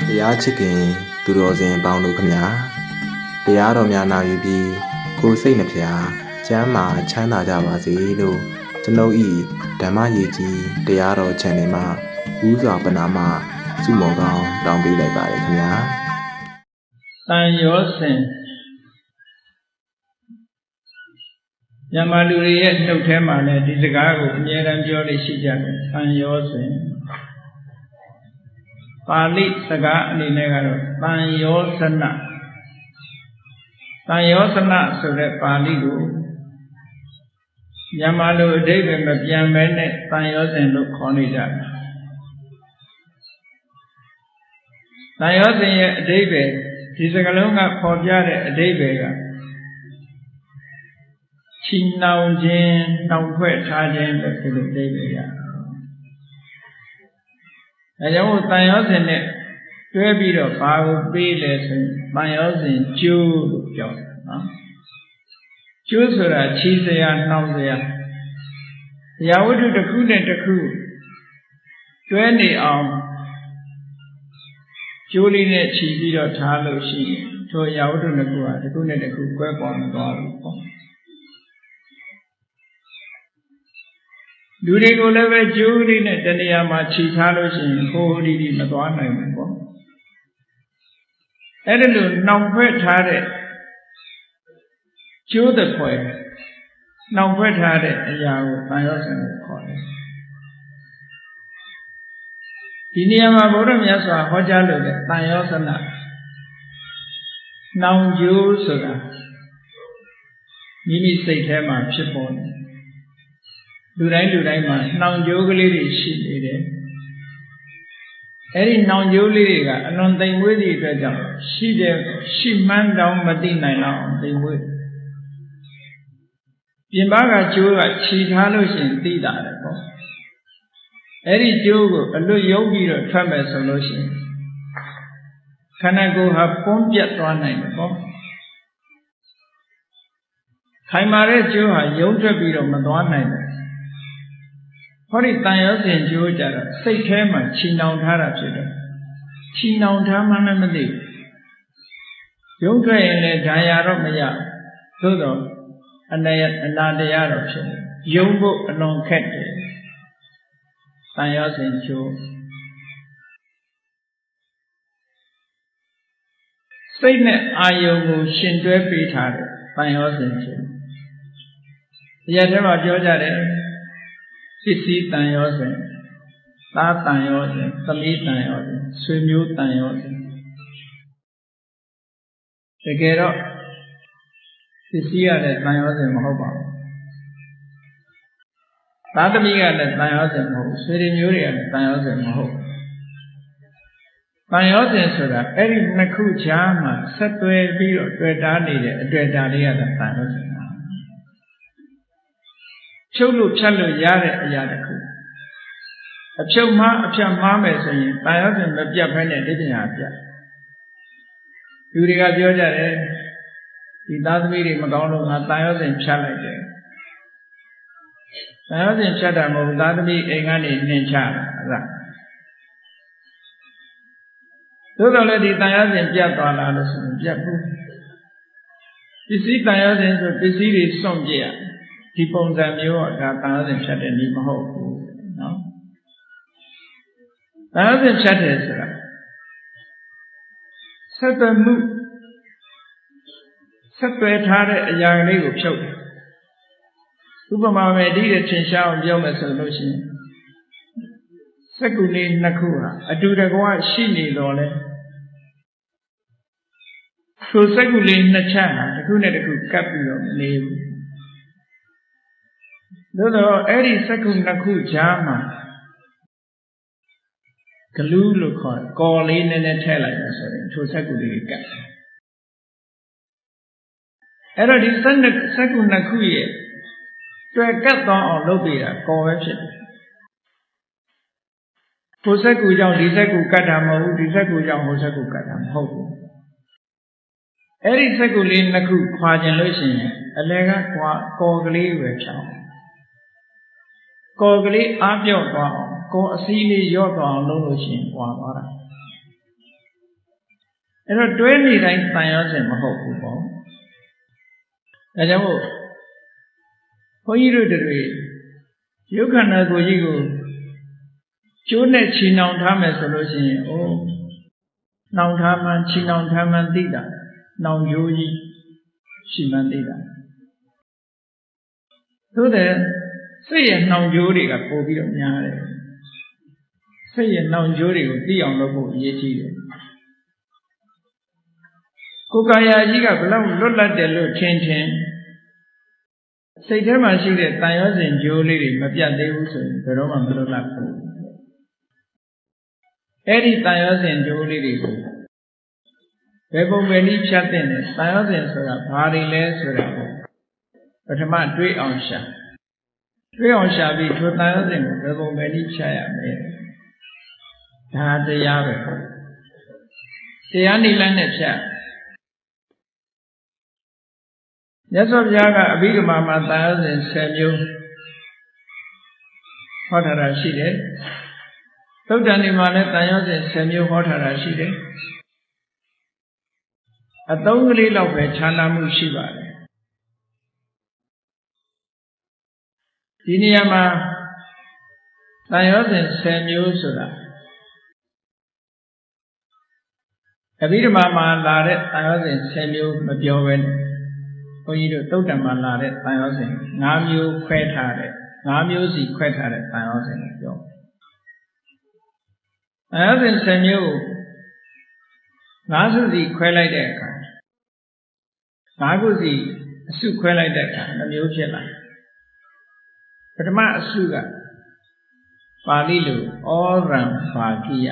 တရားချစ်ခင်သူတော်စင်ပေါင်းတို့ခမညာတရားတော်များနာယူပြီးကိုယ်စိတ်နှဖျားကျမ်းမာချမ်းသာကြပါစေလို့ကျွန်ုပ်ဤဓမ္မရည်ကြီးတရားတော် channel မှာဦးစွာပနာမစုမော်ကောင်းတောင်းပေးလိုက်ပါတယ်ခင်ဗျာတန်ရောစင်မြန်မာလူတွေရဲ့နှုတ်ထဲမှာလည်းဒီစကားကိုအမြဲတမ်းပြောလို့ရှိကြတယ်တန်ရောစင်ပါဠိစကားအနေနဲ့ကတော့တန်ရောစနတန်ရောစနဆိုတဲ့ပါဠိကိုမြန်မာလူအဓိပ္ပာယ်မပြန်မဲနဲ့တန်ရောစင်လို့ခေါ်နေကြတယ်တန်ရောစင်ရဲ့အဓိပ္ပာယ်ဒီစကားလုံးကဖော်ပြတဲ့အဓိပ္ပာယ်ကချီနှောင်ခြင်းနှောင်ဖွဲ့ထားခြင်းလို့ဒီလိုအဓိပ္ပာယ်ရတယ်။ဒါကြောင့်တန်ရောစင်နဲ့တွဲပြီးတော့ဘာကိုပေးလဲဆိုရင်တန်ရောစင်ကျိုးလို့ပြောတယ်နော်။ကျိုးဆိုတာချီစရာနှောင်စရာတရားဝတ္ထုတစ်ခုနဲ့တစ်ခုတွဲနေအောင်ကျိုးလေးနဲ့ချီပြီးတော့ထားလို့ရှိရင်ထိုအရာဝတ္ထုတစ်ခုဟာတစ်ခုနဲ့တစ်ခုကွဲပေါ်မသွားဘူးပေါ့လူတွေကိုလည်းပဲကျိုးလေးနဲ့တနေရာမှာခြိထားလို့ရှိရင်ဟိုဒီဒီမသွားနိုင်ဘူးပေါ့အဲ့ဒါလို့နှောင်ဖွဲ့ထားတဲ့ကျိုးတဲ့ခွဲနှောင်ဖွဲ့ထားတဲ့အရာကိုတန်ရောစင်လို့ခေါ်တယ်ဒီနေရာမှာဘုရားမြတ်စွာဟောကြားလို့တဲ့တန်ရောစနနှောင်ကျိုးဆိုတာမိမိစိတ်ထဲမှာဖြစ်ပေါ်နေလူတိုင်းမှာနှောင်ကြိုးကလေးတွေရှိနေတယ်အဲ့ဒီနှောင်ကြိုးလေးတွေကအလွန်သိမ်မွေးသည့်အတွက်ကြောင့်ရှိမှန်းတောင်မသိနိုင်တော့သိမ်မွေးပြင်ပကကြိုးကခြိထားလို့ရှိရင်သိတာလေပေါ့အဲ့ဒီကြိုးကိုအလွတ်ယုံပြီးတော့ထွက်မယ်ဆိုလို့ရှိရင်ခန္ဓာကိုယ်ဟာပွန်းပြတ်သွားနိုင်တယ်ပေါ့ခိုင်မာတဲ့ကြိုးဟာယုံထွက်ပြီးတော့မသွားနိုင်ဘူးဟောဒီတန်ရောစင်ကျိုးကြတော့စိတ်ထဲမှာချီနှောင်ထားတာဖြစ်တယ်ချီနှောင်ထားမှလည်းမသိရုပ်ထွက်ရင်လည်းဓာယာတော့မရသို့တော့အနာတရားတော့ဖြစ်တယ်ယုံဖို့အလွန်ခက်တယ်တန်ရောစင်ကျိုးစိတ်နဲ့အာယုံကိုရှင်တွဲပေးထားတယ်တန်ရောစင်ကျိုးဒီရထဲမှာပြောကြတယ်ပစ္စည်းတန်ရောစင်သားတန်ရောစင်သမီးတန်ရောစင်ဆွေမျိုးတန်ရောစင်တကယ်တော့ပစ္စည်းရတဲ့တန်ရောစင်မဟုတ်ပါဘူးသားသမီးကလည်းတန်ရောစင်မဟုတ်ဆွေမျိုးတွေကလည်းတန်ရောစင်မဟုတ်တန်ရောစင်ဆိုတာအဲ့ဒီနှစ်ခုချားမှာဆက်သွယ်ပြီးတော့တွေ့တာနေတဲ့အတွေ့အတာလေးကတန်ရောစင်ချုပ်လို့ဖြတ်လို့ရတဲ့အရာတစ်ခုအဖြုတ်မှားအဖြတ်မှားမယ်ဆိုရင်တန်ရောစင်မပြတ်ဖဲနဲ့ဒီပညာပြတ်လူတွေကပြောကြတယ်ဒီသားသမီးတွေမကောင်းလို့ငါတန်ရောစင်ဖြတ်လိုက်တယ်တန်ရောစင်ဖြတ်တာမဟုတ်သားသမီးအိမ်ကနေနှင်ချတာအဲ့ဒါသို့တော်လည်းဒီတန်ရောစင်ပြတ်သွားလားလို့ဆိုရင်ပြတ်ဘူးပစ္စည်းတန်ရောစင်ဆိုပစ္စည်းတွေစွန့်ပြရဒီပုံစံမျိုးကဒါတန်ရောစင်ဖြတ်တဲ့နည်းမဟုတ်ဘူးနော်တန်ရောစင်ဖြတ်တယ်ဆိုတာဆက်သွယ်မှုဆက်သွယ်ထားတဲ့အရာကလေးကိုဖြုတ်တယ်ဥပမာပဲဒီတဲ့ထင်ရှားအောင်ပြောမယ်ဆိုလို့ရှိရင်စက္ကူလေးနှစ်ခုဟာအတူတကွရှိနေတော့လဲဆိုစက္ကူလေးနှစ်ချက်ဟာတစ်ခုနဲ့တစ်ခုကပ်ပြီးတော့မနေဘူးသို့တော့အဲ့ဒီစက္ခုနှစ်ခုကြားမှာဂလူးလို့ခေါ်ကော်လေးနည်းနည်းထည့်လိုက်လို့ဆိုရင်ထိုစက္ခုလေးကပ်အဲ့တော့ဒီစက္ခုနှစ်ခုရဲ့တွေ့ကပ်သွားအောင်လုပ်ပေးတာကော်ပဲဖြစ်တယ်ထိုစက္ခုကြောင့်ဒီစက္ခုကပ်တာမဟုတ်ဘူးဒီစက္ခုကြောင့်ဟိုစက္ခုကပ်တာမဟုတ်ဘူးအဲ့ဒီစက္ခုလေးနှစ်ခုခွာကျင်လို့ရှိရင်အလယ်ကကော်ကလေးပဲဖြောင်းကော်ကလေးအားပြော့သွားအောင်ကော်အစည်းလေးရော့သွားအောင်လုပ်လို့ရှိရင်ပွာသွားတာ အဲ့တော့တွဲနေတိုင်းတန်ရောစဉ်မဟုတ်ဘူးပေါ့ဒါကြောင့်မို့ဘုန်းကြီးတို့တွေရုပ်ခန္ဓာကိုယ်ကြီးကိုကျိုးနဲ့ချီနှောင်ထားမယ်ဆိုလို့ရှိရင်နှောင်ထားမှချီနှောင်ထားမှသိတာနှောင်ကျိုးကြီးရှိမှသိတာသို့တဲ့စိတ်ရဲ့နှောင်ကျိုးတွေကပို့ပြီးတော့များတယ်စိတ်ရဲ့နှောင်ကျိုးတွေကိုသိအောင်လုပ်ဖို့အရေးကြီးတယ်ကိုယ်ကာယကြီးကဘယ်လောက်လွတ်လပ်တယ်လို့ထင်စိတ်ထဲမှာရှိတဲ့တန်ရောစဉ်ကျိုးလေးတွေမပြတ်သေးဘူးဆိုရင်ဘယ်တော့မှမလွတ်လပ်ဘူးအဲ့ဒီတန်ရောစဉ်ကျိုးလေးတွေကိုဘယ်ပုံပဲနည်းဖြတ်တဲ့တန်ရောစဉ်ဆိုတာဘာတွေလဲဆိုတာပထမတွေးအောင်ရှာပြီးထိုတန်ရောစဉ်ကိုဘယ်ပုံပဲနည်းဖြတ်ရမယ်ဒါတရားပဲတရားနိလန်းနဲ့ဖြတ်မြတ်စွာဘုရားကအဘိဓမ္မာမှာတန်ရောစဉ်10မျိုးဟောထားတာရှိတယ်သုတ္တန်ဒီမှာလည်းတန်ရောစဉ်10မျိုးဟောထားတာရှိတယ်အသုံးကလေးလောက်ပဲခြားနာမှုရှိပါတယ်ဒီနေရာမှာတန်ရောစဉ်10မျိုးဆိုတာအဘိဓမ္မာမှာလာတဲ့တန်ရောစဉ်10မျိုးမပြောဘဲနဲ့ဘုန်းကြီးတို့သုတ္တန်မှာလာတဲ့တန်ရောစဉ်5မျိုးခွဲထားတဲ့5မျိုးစီခွဲထားတဲ့တန်ရောစဉ်ကိုပြောတန်ရောစဉ်10မျိုးကို5စုစီခွဲလိုက်တဲ့အခါ5ခုစီအစုခွဲလိုက်တဲ့အခါ2မျိုးဖြစ်လာပထမအစုကပါဠိလိုဩရံဘာကိယ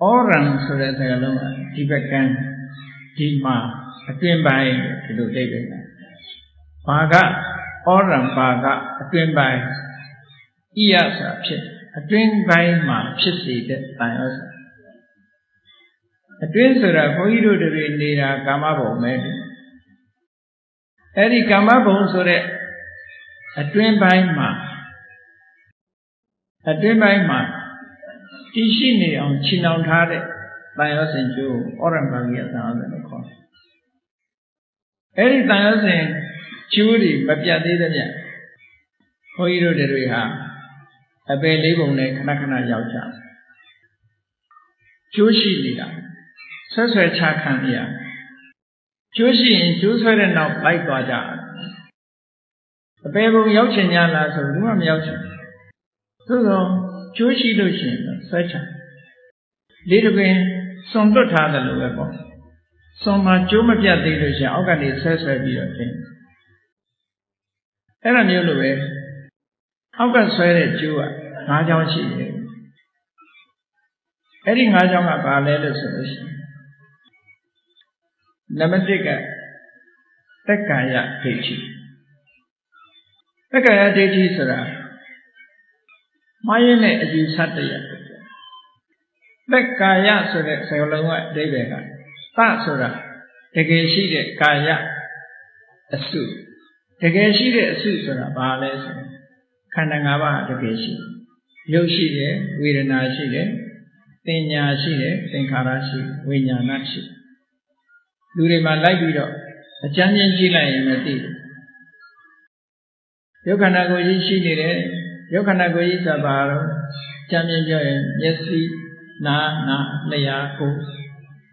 ဩရံဆိုတဲ့စကားလုံးကဒီဘက်ကန်းဒီမှာအတွင်ပိုင်းဒီလိုသိတယ်ဘာကဩရံဘာကအတွင်ပိုင်းဣယဆိုတာဖြစ်အတွင်ပိုင်းမှာဖြစ်စေတဲ့တန်ရောစဉ်အတွင်းဆိုတာဘုန်းကြီးတို့တွေနေတာကာမဘုံပဲအဲ့ဒီကာမဘုံဆိုတဲ့အတွင်းပိုင်းမှာတည်ရှိနေအောင်ချီနှောင်ထားတဲ့တန်ရောစဉ်ကျိုးဩရံဘာဂိယတန်ရောစဉ်လို့ခေါ်တယ်အဲ့ဒီတန်ရောစဉ်ကျိုးတွေမပြတ်သေးတဲ့ပြန်ဘုန်းကြီးတို့တွေဟာအပယ်လေးပုံနဲ့ခဏခဏရောက်ကြကျိုးရှိနေတာဆွဲချခံရကျိုးရှိရင်ကျိုးဆွဲတဲ့နောက်လိုက်သွားကြအပေပုံရောက်ချင်ကြလားဆိုဘူးမရောက်ချင်သို့သောကျိုးရှိလို့ရှိရင်ဆွဲချလေးတစ်ပင်စွန်တွတ်ထားတယ်လို့ပဲပေါ့စွန်မှာကျိုးမပြတ်သေးလို့ရှိရင်အောက်ကနေဆွဲပြီးတော့တင်အဲ့လိုမျိုးလိုပဲအောက်ကဆွဲတဲ့ကျိုးက၅ချောင်းရှိတယ်အဲ့ဒီ၅ချောင်းကဘာလဲလို့ဆိုလို့ရှိရင်နံပါတ်1ကတက္ကာယဒိဋ္ဌိတက္ကာယဒိဋ္ဌိဆိုတာမှားရင်းနဲ့အယူဆတရားတက္ကာယဆိုတဲ့စကားလုံးကအဓိပ္ပာယ်ကသဆိုတာတကယ်ရှိတဲ့ကာယအစုတကယ်ရှိတဲ့အစုဆိုတာဘာလဲဆိုရင်ခန္ဓာ၅ပါးတကယ်ရှိရုပ်ရှိတယ်ဝေဒနာရှိတယ်သင်ညာရှိတယ်သင်္ခါရရှိဝိညာဏရှိလူတွေမှာလိုက်ပြီးတော့အကျဉ်းချင်းကြည့်လိုက်ရင်မသိဘူးရုပ်ခန္ဓာကိုယ်ကြီးရှိနေတယ်ရုပ်ခန္ဓာကိုယ်ကြီးဆိုတာဘာလို့ကျမ်းပြင်းပြောရင်မျက်စိနားလျှာကိုယ်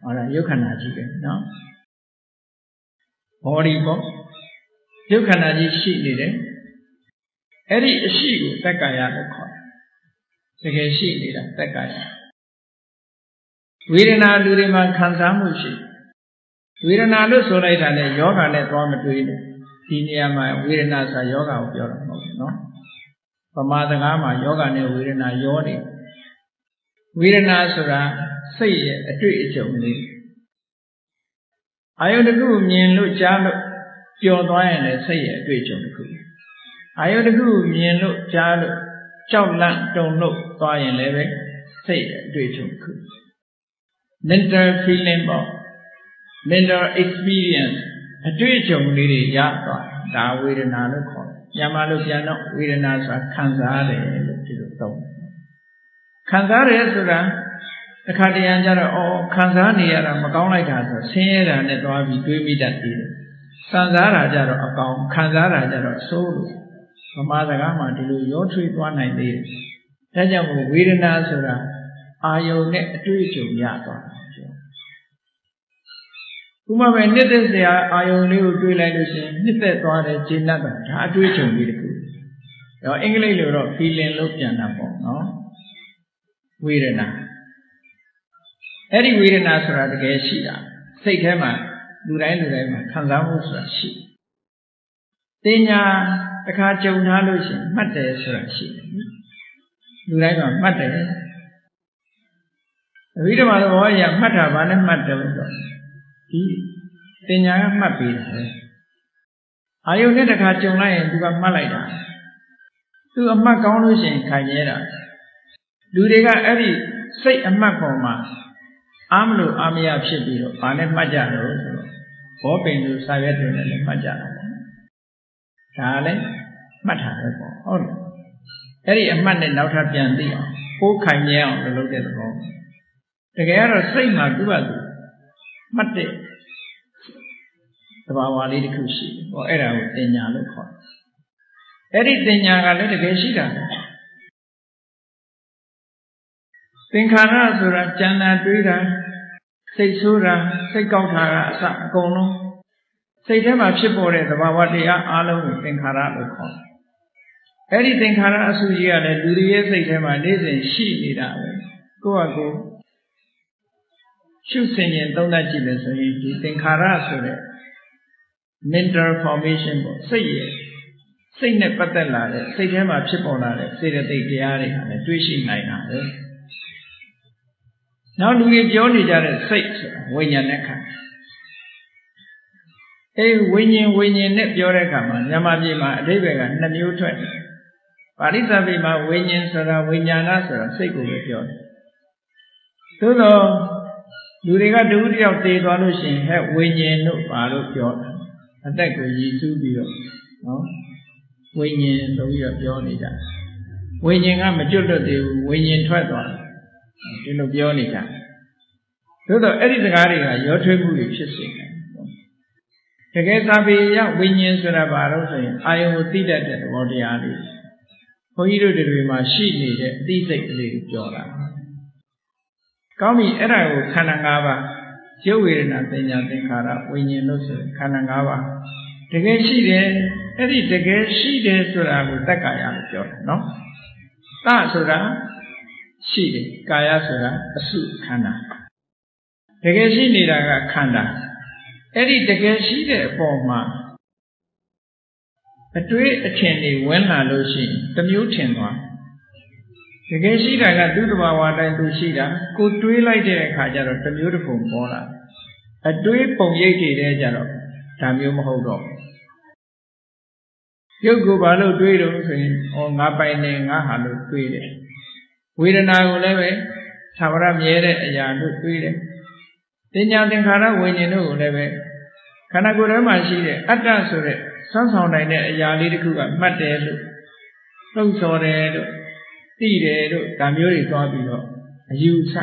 ဟောတာရုပ်ခန္ဓာကြီးပဲနော် body ပေါ့ရုပ်ခန္ဓာကြီးရှိနေတယ်အဲ့ဒီအရှိကိုတက္ကာယလို့ခေါ်တယ်တကယ်ရှိနေတာတက္ကာယဝေဒနာလူတွေမှာခံစားမှုရှိဝေဒနာလို့ဆိုလိုက်တာနဲ့ယောဂနဲ့သွားမတွေ့ဘူးဒီနေရာမှာဝေဒနာဆိုတာယောဂကိုပြောတာမဟုတ်ဘူးနော်ဗမာစကားမှာယောဂနဲ့ဝေဒနာရောနေဝေဒနာဆိုတာစိတ်ရဲ့အတွေ့အကြုံလေးအာယုတစ်ခုမြင်လို့ကြားလို့ပျော်သွားရင်လည်းစိတ်ရဲ့အတွေ့အကြုံတစ်ခုအာယုတစ်ခုမြင်လို့ကြားလို့ကြောက်လန့်တုန်လို့သွားရင်လည်းပဲစိတ်ရဲ့အတွေ့အကြုံတစ်ခု mental feeling ပေါ့ mental experience အတွေ့အကြုံလေးတွေရသွားဒါဝေဒနာလို့ခေါ်တယ်။မြန်မာလိုပြန်တော့ဝေဒနာဆိုတာခံစားရတယ်လို့ဒီလိုသုံးတယ်။ခံစားရဲဆိုတာ ခါတရံကြတော့ခံစားနေရတာမကောင်းလိုက်တာဆိုဆင်းရဲတာနဲ့သွားပြီးတွေးမိတတ်တယ်ခံစားတာကြတော့အကောင်ခံစားတာကြတော့ဆိုးလို့ဗမာစကားမှာဒီလိုရောထွေးသွားနိုင်သေးတယ်ဒါကြောင့်မို့ဝေဒနာဆိုတာအာယုန်နဲ့အတွေ့အကြုံရသွားတာပြောဥပမာပဲနှစ်သက်စရာအာယုန်လေးကိုတွေးလိုက်လို့ရှိရင်နှစ်သက်သွားတယ်ကျေနပ်တာဒါအတွေ့အကြုံလေးတစ်ခုတော့အင်္ဂလိပ်လိုတော့ feeling လို့ပြန်တာပေါ့နော်ဝေဒနာအဲ့ဒီဝေဒနာဆိုတာတကယ်ရှိတာစိတ်ထဲမှာလူတိုင်းမှာခံစားမှုဆိုတာရှိတင်ညာတစ်ခါကြုံထားလို့ရှိရင်မှတ်တယ်ဆိုတာရှိတယ်လူတိုင်းမှာမှတ်တယ်အဘိဓမ္မာသဘောအရမှတ်တာဘာနဲ့မှတ်တယ်ဆိုတော့ဒီတင်ညာကမှတ်ပြီးတယ်အာယုန်နဲ့တစ်ခါကြုံလိုက်ရင်သူကမှတ်လိုက်တာသူအမှတ်ကောင်းလို့ရှိရင်ခံရတာလူတွေကအဲ့ဒီစိတ်အမှတ်ပေါ်မှာအားမလို့အားမရဖြစ်ပြီးတော့ဘာနဲ့မှတ်ကြလို့ဆိုတော့ဘောပင်လိုစာရွက်တွေနဲ့လည်းမှတ်ကြတာပေါ့ဒါလည်းမှတ်တာပဲပေါ့ဟုတ်တယ်အဲ့ဒီအမှတ်နဲ့နောက်ထပ်ပြန်သိအောင်ပိုးခိုင်မြဲအောင်လုပ်တဲ့သဘောတကယ်ကတော့စိတ်မှာသူ့ဘာသူမှတ်တဲ့သဘာဝလေးတစ်ခုရှိတယ်ဟောအဲ့ဒါကိုတင်ညာလို့ခေါ်တယ်အဲ့ဒီတင်ညာကလည်းတကယ်ရှိတာသင်္ခါရဆိုတာကြံတာတွေးတာစိတ်ဆိုးတာစိတ်ကောက်တာကအစအကုန်လုံးစိတ်ထဲမှာဖြစ်ပေါ်တဲ့သဘာဝတရားအလုံးကိုသင်္ခါရလို့ခေါ်တယ်။အဲ့ဒီသင်္ခါရအစုကြီးကလည်းလူတွေရဲ့စိတ်ထဲမှာနေ့စဉ်ရှိနေတာပဲ။ကိုယ့်ဟာကိုယ်ရှုဆင်ရင်သုံးသပ်ကြည့်လို့ဆိုရင်ဒီသင်္ခါရဆိုတဲ့ mental formation ပေါ့စိတ်နဲ့ပတ်သက်လာတဲ့စိတ်ထဲမှာဖြစ်ပေါ်လာတဲ့စေတသိက်တရားတွေကလည်းတွေးရှိနိုင်တာပဲ။နောက်လူတွေပြောနေကြတဲ့စိတ်ဆိုတာဝိညာဉ်နဲ့ခန္ဓာဝိညာဉ်နဲ့ပြောတဲ့အခါမှာမြန်မာပြည်မှာအဓိပ္ပာယ်က2မျိုးထွက်တယ်ပါဠိစာပေမှာဝိညာဉ်ဆိုတာဝိညာဏဆိုတာစိတ်ကိုပဲပြောတယ်သို့သောလူတွေကတဦးတယောက်တည်သွားလို့ရှိရင်ဝိညာဉ်တို့ပါလို့ပြောတယ်အသက်ကိုရည်စူးပြီးတော့နော်ဝိညာဉ်ဆိုပြီးတော့ပြောနေကြဝိညာဉ်ကမကျွတ်လွတ်သေးဘူးဝိညာဉ်ထွက်သွားတယ်ဒီလိုပြောနေကြသို့တော့အဲ့ဒီစကားတွေကရောထွေးမှုတွေဖြစ်စေတယ်တကယ်စာပေရဝိညာဉ်ဆိုတာဘာလို့ဆိုရင်အာယုံကိုသိတတ်တဲ့သဘောတရားလေးဘုန်းကြီးတို့တွေမှာရှိနေတဲ့အသိစိတ်ကလေးကိုပြောတာကောင်းပြီအဲ့ဒါကိုခန္ဓာ၅ပါးရုပ်ဝေဒနာသင်ညာသင်္ခါရဝိညာဉ်လို့ဆိုရင်ခန္ဓာ၅ပါးတကယ်ရှိတယ်အဲ့ဒီတကယ်ရှိတယ်ဆိုတာကိုတက္ကာယလို့ပြောတယ်နော်သဆိုတာရှိတယ်ကာယဆိုတာအစုခန္ဓာတကယ်ရှိနေတာကခန္ဓာအဲ့ဒီတကယ်ရှိတဲ့အပေါ်မှာအတွေးအထင်တွေဝင်လာလို့ရှိရင်တစ်မျိုးထင်သွားတကယ်ရှိတာကသူ့တဘာဝတိုင်းသူရှိတာကိုတွေးလိုက်တဲ့အခါကျတော့တစ်မျိုးတစ်ပုံပေါ်လာအတွေးပုံရိပ်တွေတဲ့ကြတော့ဒါမျိုးမဟုတ်တော့ရုပ်ကိုဘာလို့တွေးတော့ဆိုရင်ငါပိုင်နေငါဟာလို့တွေးတယ်ဝေဒနာကိုလည်းပဲသာဝရမြဲတဲ့အရာလို့တွေးတယ်တင်ညာသင်္ခါရဝိညာဉ်တို့ကိုလည်းပဲခန္ဓာကိုယ်ထဲမှာရှိတဲ့အတ္တဆိုတဲ့ဆွမ်းဆောင်နိုင်တဲ့အရာလေးတစ်ခုကမှတ်တယ်လို့လှုပ်ဆော်တယ်လို့သိတယ်လို့ဒါမျိုးတွေသွားပြီးတော့အယူဆ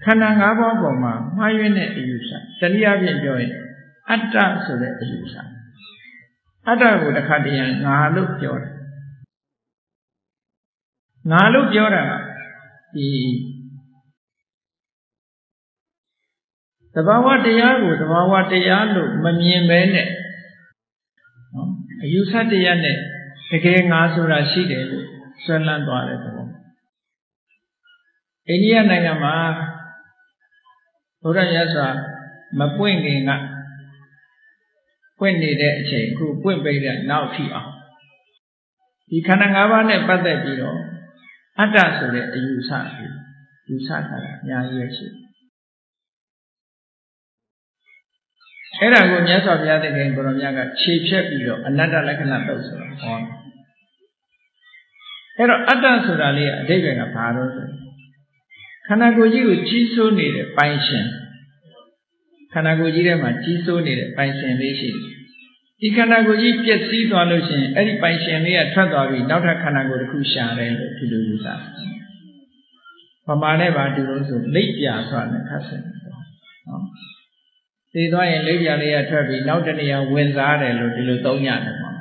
ခန္ဓာ၅ပါးပေါ်မှာမှားယွင်းတဲ့အယူဆတနည်းအားဖြင့်ပြောရင်အတ္တဆိုတဲ့အယူဆအတ္တကိုတစ်ခါတည်းငါလို့ပြောတယ်ငါလို့ပြောတာဒီသဘာဝတရားကိုသဘာဝတရားလို့မမြင်ပဲနဲ့နော်အယူဆတရားနဲ့တကယ်ငါဆိုတာရှိတယ်လို့ဆွဲလန်းသွားတဲ့သဘောအိန္ဒိယနိုင်ငံမှာဘုရားမြတ်စွာမပွင့်ခင်ကပွင့်နေတဲ့အချိန်ခုပွင့်ပိတ်တဲ့နောက်ထိအောင်ဒီခန္ဓာ၅ပါးနဲ့ပတ်သက်ပြီးတော့အတ္တဆိုတဲ့အယူဆတွေယူဆတာအများကြီးရှိအဲ့ဒါကိုမြတ်စွာဘုရားသခင်ကိုရောမြတ်ကခြေဖြတ်ပြီးတော့အနတ္တလက္ခဏာတုတ်ဆိုတာဟောအဲ့တော့အတ္တဆိုတာလေးအဓိပ္ပာယ်ကဘာလို့ဆိုခန္ဓာကိုယ်ကြီးကိုကြီးစိုးနေတဲ့ပိုင်ရှင်ခန္ဓာကိုယ်ကြီးထဲမှာကြီးစိုးနေတဲ့ပိုင်ရှင်လေးရှိတယ်ဒီခန္ဓာကိုယ်ကြီးပျက်စီးသွားလို့ရှိရင်အဲ့ဒီပိုင်ရှင်လေးကထွက်သွားပြီးနောက်ထပ်ခန္ဓာကိုယ်တစ်ခုရှာတယ်လို့ဒီလိုယူဆတယ် ဗမာနဲ့ပါတူလို့ဆိုလိပ်ပြဆိုတာနဲ့ခတ်ဆင်နော်သိသွားရင်လိပ်ပြလေးကထွက်ပြီးနောက်တနေရာဝင်စားတယ်လို့ဒီလိုသုံးရတယ်ပေါ့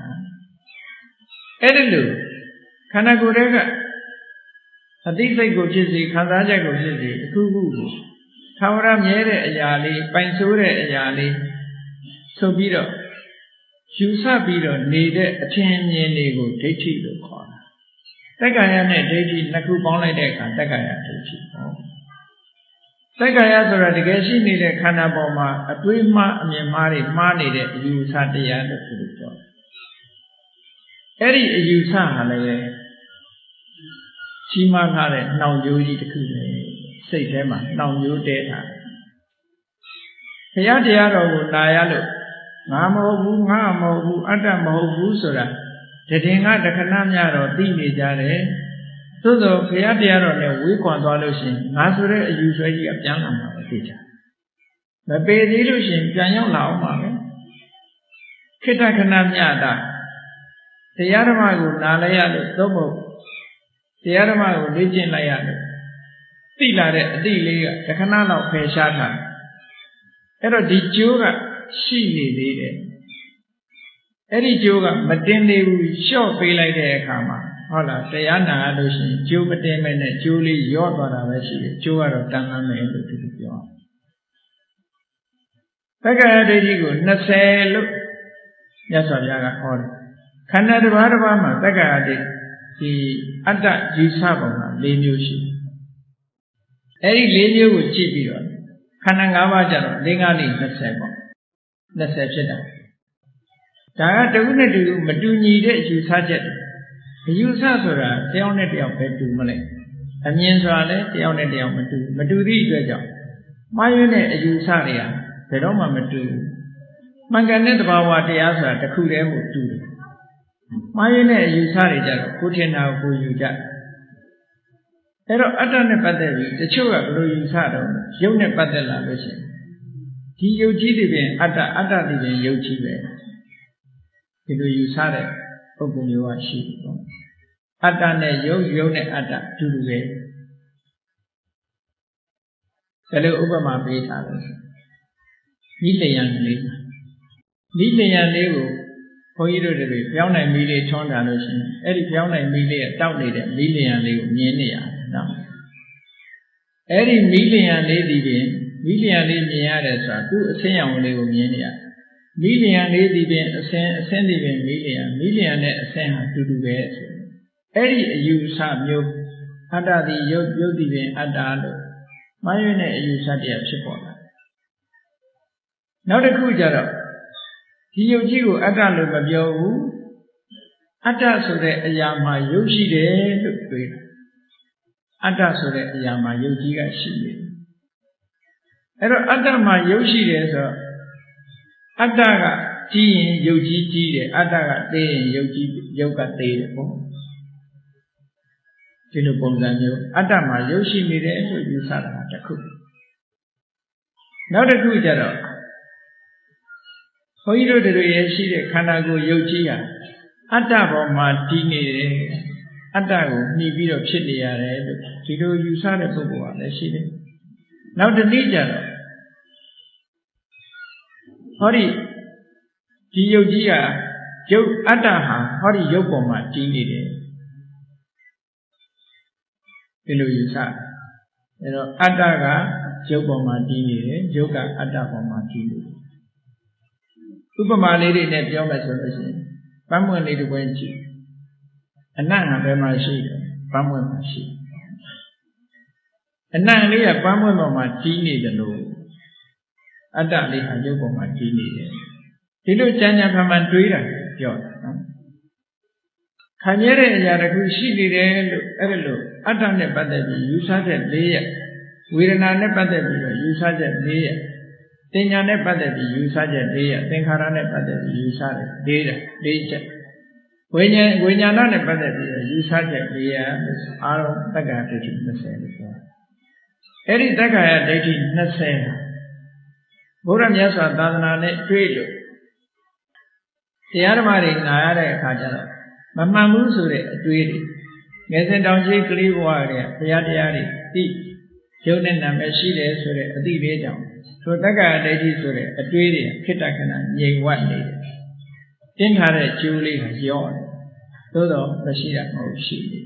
အဲ့ဒီလိုခန္ဓာကိုယ်တွေကအသိစိတ်ကိုဖြစ်စေခံစားချက်ကိုဖြစ်စေတစ်ခုခုကိုသာဝရမြဲတဲ့အရာလေးပိုင်ဆိုးတဲ့အရာလေးဆိုပြီးတော့ယူဆပြီးတော့နေတဲ့အထင်အမြင်တွေကိုဒိဋ္ဌိလို့ခေါ်တာတက္ကာယနဲ့ဒိဋ္ဌိနှစ်ခုပေါင်းလိုက်တဲ့အခါတက္ကာယဒိဋ္ဌိပေါ့တက္ကာယဆိုတာတကယ်ရှိနေတဲ့ခန္ဓာပေါ်မှာအတွေးမှားအမြင်မှားတွေမှားနေတဲ့အယူဆတရားလို့ပြောတယ်အဲ့ဒီအယူဆဟာလည်းကြီးမားထားတဲ့နှောင်ကြိုးကြီးတစ်ခုပဲစိတ်ထဲမှာနှောင်ကြိုးတဲထားဘုရားတရားတော်ကိုနာရလို့ငါမဟုတ်ဘူးငါမဟုတ်ဘူးအတ္တမဟုတ်ဘူးဆိုတာတည်ငါတခဏမြတော့သိနေကြတယ်သို့သောဘုရားတရားတော်နဲ့ဝေးကွာသွားလို့ရှိရင်ငါဆိုတဲ့အယူဆွဲကြီးကပြန်လာမှာပဲသိကြမပေသေးလို့ရှိရင်ပြန်ရောက်လာအောင်ပါပဲခိတ္တခဏမြတာတရားဓမ္မကိုနားလဲရလို့သို့မဟုတ်တရားဓမ္မကိုလေ့ကျင့်လိုက်ရလို့သိလာတဲ့အသိလေးကတခဏလောက်ဖယ်ရှားထားအဲ့တော့ဒီကျိုးကရှိနေသေးတယ်အဲ့ဒီကျိုးကမတင်သေးဘူးလျှော့ပေးလိုက်တဲ့အခါမှာဟုတ်လားတရားနာရလို့ရှိရင်ကျိုးမတင်မဲ့နဲ့ကျိုးလေးရော့သွားတာပဲရှိတယ်ကျိုးကတော့တန်တမ်းမယ်လို့သူပြောတက္ကရာဒိဋ္ဌိကို20လို့မြတ်စွာဘုရားကဟောတယ်ခန္ဓာတစ်ပါးတစ်ပါးမှာတက္ကရာဒိဋ္ဌိဒီအတ္တယူဆပုံက၄မျိုးရှိတယ်အဲ့ဒီ၄မျိုးကိုကြည့်ပြီးတော့ခန္ဓာ၅ပါးကြတော့၄၅လေး20ပေါ့20ဖြစ်တာဒါကတခုနဲ့တူမတူညီတဲ့ယူဆချက်အယူဆဆိုတာတယောက်နဲ့တယောက်ပဲတူမလဲအမြင်ဆိုတာလည်းတယောက်နဲ့တယောက်မတူသည့်အတွက်ကြောင့်မှားယွင်းတဲ့အယူဆတွေကဘယ်တော့မှမတူဘူးမှန်ကန်တဲ့သဘာဝတရားဆိုတာတစ်ခုတည်းကိုတူတယ်မှားယွင်းတဲ့အယူဆတွေကြတော့ကိုထင်တာကိုယူကြအဲ့တော့အတ္တနဲ့ပတ်သက်ပြီးတချို့ကဘယ်လိုယူဆတော့ရုပ်နဲ့ပတ်သက်လာလို့ရှိရင်ဒီယုတ်ကြီးတွေပြင်အတ္တတွေပြင်ယုတ်ကြီးပဲဒီလိုယူဆတဲ့ပုဂ္ဂိုလ်မျိုးကရှိတယ်ပေါ့အတ္တနဲ့ယုတ်နဲ့အတ္တတူတူပဲဒါလို့ဥပမာပေးထားလို့မိလျံလေးကိုဘုန်းကြီးတို့တွေပြောင်းနိုင်မီးလေးထွန်းတာလို့ရှိရင်အဲ့ဒီပြောင်းနိုင်မီးလေးကတောက်နေတဲ့မီးလျံလေးကိုမြင်နေရတယ်နော်အဲ့ဒီမီးလျံလေးဒီပြင်မီးလျံလေးမြင်ရတယ်ဆိုတာသူ့အဆင်းရောင်လေးကိုမြင်နေရမီးလျံလေးဒီပြင်အဆင်းဒီပြင်မီးလျံနဲ့အဆင်းဟာတူတူပဲဆိုအဲ့ဒီအယူဆမျိုးအတ္တဒီယုတ်ဒီပြင်အတ္တလို့မှားယွင်းတဲ့အယူဆတရားဖြစ်ပေါ်လာနောက်တစ်ခုကျတော့ဒီယုတ်ကြီးကိုအတ္တလို့မပြောဘူးအတ္တဆိုတဲ့အရာမှာယုတ်ရှိတယ်လို့တွေးတယ်အတ္တဆိုတဲ့အရာမှာယုတ်ကြီးကရှိတယ်အဲ့တော့အတ္တမှာယုတ်ရှိတယ်ဆိုတော့အတ္တကကြီးရင်ယုတ်ကြီးကြီးတယ်အတ္တကသေးရင်ယုတ်ကသေးတယ်ပေါ့ဒီလိုပုံစံမျိုးအတ္တမှာယုတ်ရှိနေတယ်ဆိုယူဆတာတစ်ခုနောက်တစ်ခုကျတော့ဘုန်းကြီးတို့တွေရဲ့ရှိတဲ့ခန္ဓာကိုယ်ယုတ်ကြီးဟာအတ္တပေါ်မှာတည်နေတယ်အတ္တကိုနှီးပြီးတော့ဖြစ်နေရတယ်လို့ဒီလိုယူဆတဲ့ပုဂ္ဂိုလ်ကလည်းရှိတယ်နောက်တစ်နည်းကျတော့ဟောဒီယုတ်ကြီးဟာယုတ်အတ္တဟာဟောဒီယုတ်ပေါ်မှာတည်နေတယ်ဒီလိုယူဆအဲ့တော့အတ္တကယုတ်ပေါ်မှာတည်နေတယ်ယုတ်ကအတ္တပေါ်မှာတည်နေတယ်ဥပမာလေးတွေနဲ့ပြောမယ်ဆိုလို့ရှိရင်ပန်းမွင့်လေးတစ်ပွင့်ကြည့်အနံ့ကဘယ်မှာရှိတယ်ပန်းမွင့်မှာရှိအနံ့လေးကပန်းမွင့်ပေါ်မှာကြီးနေတယ်လို့အတ္တလေးဟာရုပ်ပေါ်မှာကြီးနေတယ်ဒီလိုကြံကြံဖန်ဖန်တွေးတာပြောတာနော်ခံရတဲ့အရာတစ်ခုရှိနေတယ်လို့အဲ့ဒါလို့အတ္တနဲ့ပတ်သက်ပြီးယူဆချက်၄ရက်ဝေဒနာနဲ့ပတ်သက်ပြီးတော့ယူဆချက်၄ရက်တင်ညာနဲ့ပတ်သက်ပြီးယူဆချက်၄ရက်သင်္ခါရနဲ့ပတ်သက်ပြီးယူဆတယ်၄ချက်ဝိညာဏနဲ့ပတ်သက်ပြီးတော့ယူဆချက်၄ရက်အားလုံးတက္ကရာဒိဋ္ဌိ20လို့ပြောအဲ့ဒီတက္ကရာဒိဋ္ဌိ20ဘုရားမြတ်စွာသာသနာနဲ့တွေ့လို့တရားဓမ္မတွေနာရတဲ့အခါကျတော့မမှန်ဘူးဆိုတဲ့အတွေးတွေ ငယ်စဉ်တောင်ကြီးကလေးဘဝကဘုရားတရားတွေသိရုပ်နဲ့နာမည်ရှိတယ်ဆိုတဲ့အသိလေးကြောင့်ထိုတက္ကရာဒိဋ္ဌိဆိုတဲ့အတွေးတွေခိတ္တခဏငြိမ်ဝတ်နေတယ်တင်းထားတဲ့ကျိုးလေးကရော့တယ်သို့တော့မရှိတာမဟုတ်ရှိတယ်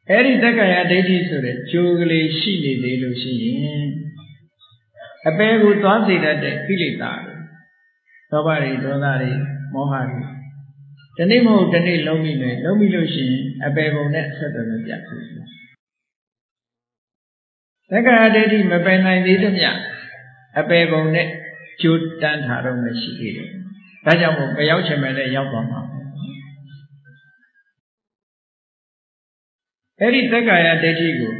အဲ့ဒီတက္ကရာဒိဋ္ဌိဆိုတဲ့ကျိုးကလေးရှိနေသေးလို့ရှိရင်အပေကိုသွားစေတတ်တဲ့ကိလေသာတွေသောဘတွေဒေါသတွေမောဟတွေဒီနေ့မဟုတ်ဒီနေ့လုံးပြီလို့ရှိရင်အပေပုံနဲ့ဆက်သွယ်မပြတ်ဘူးတက္ကရာဒိဋ္ဌိမပယ်နိုင်သေးသမျှအပေပုံနဲ့ကျိုးတန်းထားတော့မရှိသေးတယ်ဒါကြောင့်မို့မရောက်ချင်မဲ့လည်းရောက်သွားမှာအဲ့ဒီတက္ကရာဒိဋ္ဌိကို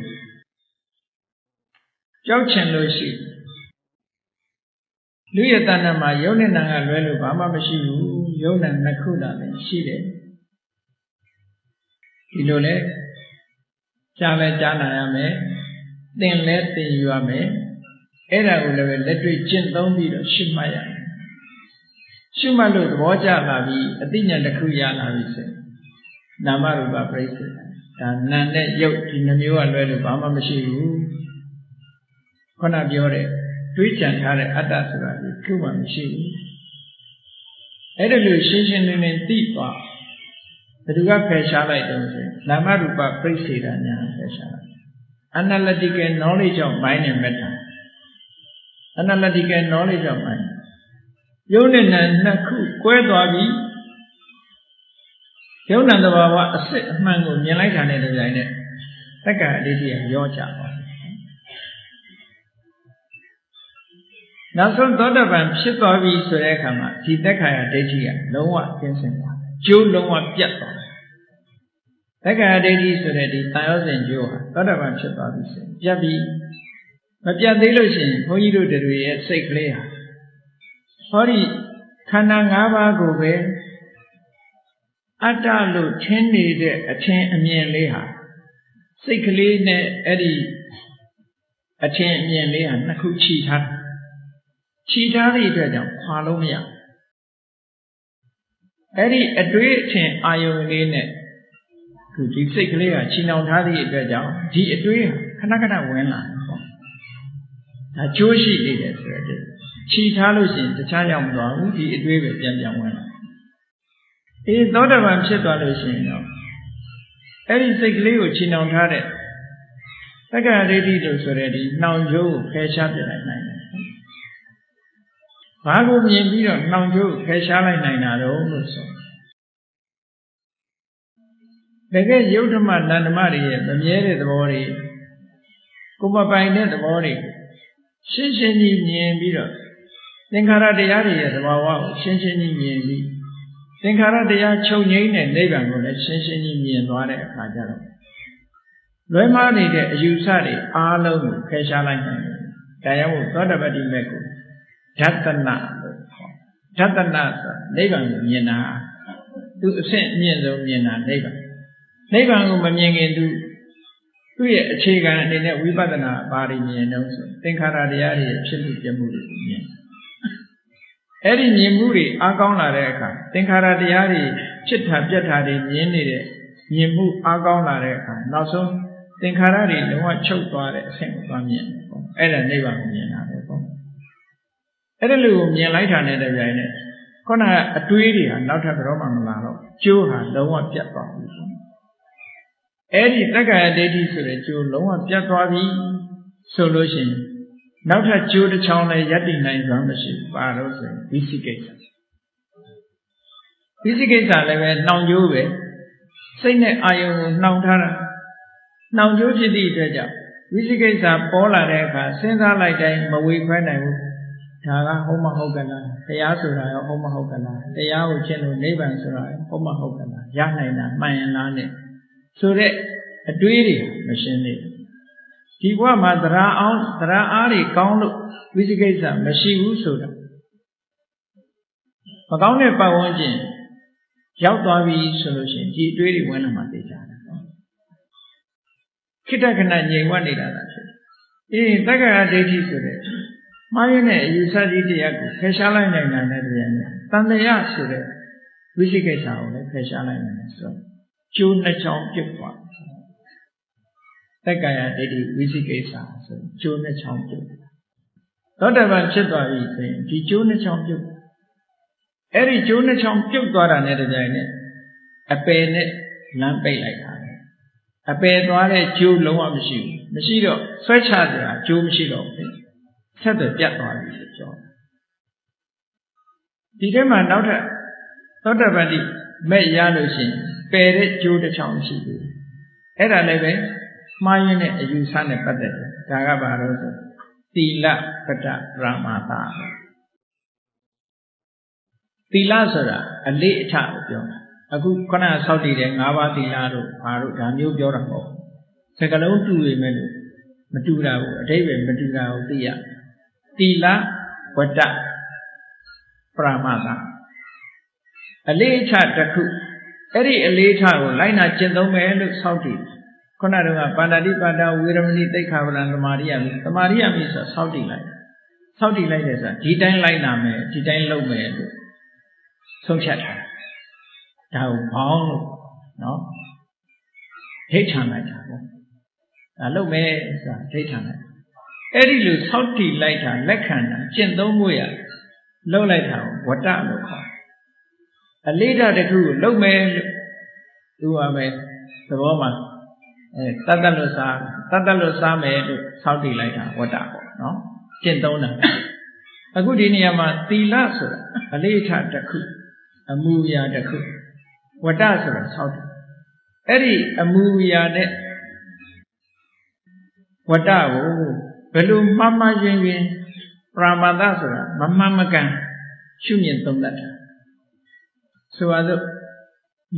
ကြောက်ချင်လို့ရှိလူရတဏ္ဍမှာယုံနဲ့နာကလွဲလို့ဘာမှမရှိဘူးယုံနဲ့နှစ်ခုသာလည်းရှိတယ်ဒီလိုလဲကြားလဲကြားနာရမယ်သင်လဲသင်ယူရမယ်အဲ့ဒါကိုလည်းလက်တွေ့ကျင့်သုံးပြီးတော့ရှုမှတ်ရတယ်ရှုမှတ်လို့သဘောကျလာပြီးအသိဉာဏ်တစ်ခုရလာပြီဆိုနာမရူပပြိစ္ဆေဒါနာနဲ့ယုတ်ဒီနှမျိုးကလွဲလို့ဘာမှမရှိဘူးခုနပြောတဲ့တွေးကြံထားတဲ့အတ္တဆိုတာဒီခုမှမရှိဘူးအဲ့ဒါလို့ရှင်းရှင်းလင်းလင်းသိသွားဘယ်သူကဖယ်ရှားလိုက်တော့ဆိုနာမရူပပြိစ္ဆေဒညာဖယ်ရှားလိုက် analytical knowledge of mind and matter analytical knowledge of mind ယုံနဲ့နာနှစ်ခုကွဲသွားပြီယုံနာတဘာဝအစစ်အမှန်ကိုမြင်လိုက်တာနဲ့တပြိုင်နက်တက္ကရာဒိဋ္ဌိကရောကြပါနောက်ဆုံးသောတပန်ဖြစ်သွားပြီဆိုတဲ့အခါမှာဒီတက္ကရာဒိဋ္ဌိကလုံးဝကျင်းစင်သွားတယ်ကျိုးလုံးဝပြတ်သွားတယ်တက္ကရာဒိဋ္ဌိဆိုတဲ့ဒီတန်ရောစဉ်ကျိုးဟာသောတပန်ဖြစ်သွားပြီဆိုပြတ်ပြီးမပြတ်သေးလို့ရှိရင်ဘုန်းကြီးတို့တွေရဲ့စိတ်ကလေးဟာဟောဒီခန္ဓာ၅ပါးကိုပဲအတ္တလို့ထင်နေတဲ့အထင်အမြင်လေးဟာစိတ်ကလေးနဲ့အဲ့ဒီအထင်အမြင်လေးဟာနှစ်ခုခြိထားတဲ့အတွက်ကြောင့်ခွာလို့မရအဲ့ဒီအတွေးအထင်အာယုံလေးနဲ့ဒီစိတ်ကလေးကခြိနှောင်ထားတဲ့အတွက်ကြောင့်ဒီအတွေးခဏခဏဝင်လာတယ်ပေါ့ဒါကျိုးရှိနေတယ်ဆိုတော့ခြိထားလို့ရှိရင်တခြားရောက်မသွားဘူးဒီအတွေးပဲပြန်ဝင်လာအေးသောတပန်ဖြစ်သွားလို့ရှိရင်တော့အဲ့ဒီစိတ်ကလေးကိုခြိနှောင်ထားတဲ့တက္ကရာဒိဋ္ဌိလို့ဆိုတဲ့ဒီနှောင်ကြိုးကိုဖယ်ရှားပြလိုက်နိုင်တယ်ဘာကိုမြင်ပြီးတော့နှောင်ကြိုးကိုဖယ်ရှားလိုက်နိုင်တာတော့လို့ဆိုတကယ်ယုတ်ဓမ္မနန္ဓမတွေရဲ့မမြဲတဲ့သဘောတွေကိုမပိုင်တဲ့သဘောတွေရှင်းရှင်းကြီးမြင်ပြီးတော့သင်္ခါရတရားတွေရဲ့သဘာဝကိုရှင်းရှင်းကြီးမြင်ပြီးသင်္ခါရတရားချုပ်ငြိမ်းတဲ့နိဗ္ဗာန်ကိုလည်းရှင်းရှင်းကြီးမြင်သွားတဲ့အခါကျတော့လွဲမှားနေတဲ့အယူဆတွေအားလုံးကိုဖယ်ရှားလိုက်နိုင်တယ်။ဒါကြောင့်မို့သောတပတ္တိမေကိုဓတ္တနာလို့ခေါ်ဓတ္တနာဆိုနိဗ္ဗာန်ကိုမြင်တာသူအဆင့်အမြင့်ဆုံးမြင်တာနိဗ္ဗာန်ကိုမမြင်ခင်သူ့ရဲ့အခြေခံအနေနဲ့ဝိပဿနာဘာတွေမြင်တော့ဆိုသင်္ခါရတရားတွေဖြစ်မှုပြမှုတွေမြင်အဲ့ဒီမြင်မှုတွေအားကောင်းလာတဲ့အခါသင်္ခါရတရားတွေဖြစ်တာပြတ်တာတွေမြင်နေတဲ့မြင်မှုအားကောင်းလာတဲ့အခါနောက်ဆုံးသင်္ခါရတွေလုံးဝချုပ်သွားတဲ့အဆင့်ကိုသွားမြင်တယ်ပေါ့အဲ့ဒါနိဗ္ဗာန်ကိုမြင်တာပဲပေါ့အဲ့ဒါလိုမြင်လိုက်တာနဲ့တပြိုင်နက်ခုနကအတွေးတွေဟာနောက်ထပ်ဘယ်တော့မှမလာတော့ကျိုးဟာလုံးဝပြတ်သွားပြီပေါ့အဲ့ဒီတက္ကရာဒိဋ္ဌိဆိုတဲ့ကျိုးလုံးဝပြတ်သွားပြီဆိုလို့ရှိရင်နောက်ထပ်ကျိုးတစ်ချောင်းလည်းရပ်တည်နိုင်စွမ်းမရှိဘူးပါတော့ဆိုရင်ဝိသိကိစ္စလည်းပဲနှောင်ကြိုးပဲစိတ်နဲ့အာယုံကိုနှောင်ထားတာနှောင်ကြိုးဖြစ်သည့်အတွက်ကြောင့်ဝိသိကိစ္စပေါ်လာတဲ့အခါစဉ်းစားလိုက်တိုင်းမဝေခွဲနိုင်ဘူးဒါကဟုတ်မဟုတ်ကလားတရားဆိုတာရောဟုတ်မဟုတ်ကလားတရားကိုရှင်းလို့နိဗ္ဗာန်ဆိုတာဟုတ်မဟုတ်ကလားရနိုင်တာမှန်ရင်လားနဲ့ဆိုတဲ့အတွေးတွေမရှင်းသေးဘူးဒီဘဝမှာသရအားတွေကောင်းလို့ဝိသိကိစ္စမရှိဘူးဆိုတာမကောင်းတဲ့ပတ်ဝန်းကျင်ရောက်သွားပြီဆိုလို့ရှိရင်ဒီအတွေးတွေဝင်လာမှသိကြတယ်ခိတ္တခဏငြိမ်ဝတ်နေတာလားဖြစ်အေးတက္ကရာဒိဋ္ဌိဆိုတဲ့မှားရတဲ့အယူဆကြီးတရားကိုဖယ်ရှားလိုက်နိုင်တာနဲ့တည်းနဲ့တန်တရားဆိုတဲ့ဝိသိကိစ္စကိုလည်းဖယ်ရှားလိုက်နိုင်တယ်ဆိုတော့ ကျိုးနှစ်ချောင်းပြုတ်သွားတက္ကရာဒိဋ္ဌိဝိသိကိစ္စဆိုကျိုးနှစ်ချောင်းပြုတ်သောတပန်ဖြစ်သွားပြီဆိုရင်ဒီကျိုးနှစ်ချောင်းပြုတ်အဲ့ဒီကျိုးနှစ်ချောင်းပြုတ်သွားတာနဲ့တကြိုင်နဲ့အပယ်နဲ့လမ်းပိတ်လိုက်တာအပယ်သွားတဲ့ကျိုးလုံးဝမရှိဘူးမရှိတော့ဆွဲချစရာကျိုးမရှိတော့ဘူးဆက်သွယ်ပြတ်သွားပြီလို့ပြောဒီထဲမှာနောက်ထပ်သောတပန်တိမဲ့ရလို့ရှိရင်ပယ်တဲ့ကျိုးတစ်ချောင်းရှိဘူးအဲ့ဒါလည်းပဲမှားရင်းတဲ့အယူဆနဲ့ပတ်သက်တယ်ဒါကဘာလို့ဆိုသီလပတ္တပရမတ္တသီလဆိုတာအလေးအထကိုပြောတာအခုခုနဆောက်တည်တဲ့၅ပါးသီလတို့ဘာတို့ဒါမျိုးပြောတာမဟုတ်စကလုံးတူရမယ်လို့မတူတာဘူးအတိတ်ပဲမတူတာကိုသိရသီလဝတ္တပရမတ္တအလေးအထတစ်ခုအဲ့ဒီအလေးအထကိုလိုက်နာကျင့်သုံးမယ်လို့ဆောက်တည်ခုနကပါဏာတိပါဒဝေရမဏိသိက္ခာပဒံသမာရိယမိသမာရိယမိဆိုဆောက်တည်လိုက်တဲ့ဆိုတာဒီတိုင်းလိုက်နာမယ်ဒီတိုင်းလုပ်မယ်လို့ဆုံးဖြတ်ထားတာဒါကိုဘောင်းလို့နော်ဒိဋ္ဌာန်လိုက်တာပေါ့ဒါလုပ်မယ်ဆိုတာဒိဋ္ဌာန်လိုက်အဲ့ဒီလိုဆောက်တည်လိုက်တာလက်ခံတာကျင့်သုံးမှုရလုပ်လိုက်တာကိုဝတ္တလို့ခေါ်အလေးဓာတ်တစ်ခုကိုလုပ်မယ်လို့သူကပဲသဘောမှာတတ်လွတ်စားမယ်လို့ဆောက်တည်လိုက်တာဝတ္တပေါ့နော်ကျင့်သုံးတာအခုဒီနေရာမှာသီလဆိုတာအလေးထားတစ်ခုအမူအရာတစ်ခုဝတ္တဆိုတာဆောက်တည်အဲ့ဒီအမူအရာနဲ့ဝတ္တကိုဘယ်လိုမှားမှားယွင်းယွင်းပရမတ္တဆိုတာမမှန်မကန်ရှုမြင်သုံးတတ်တာဆိုပါစို့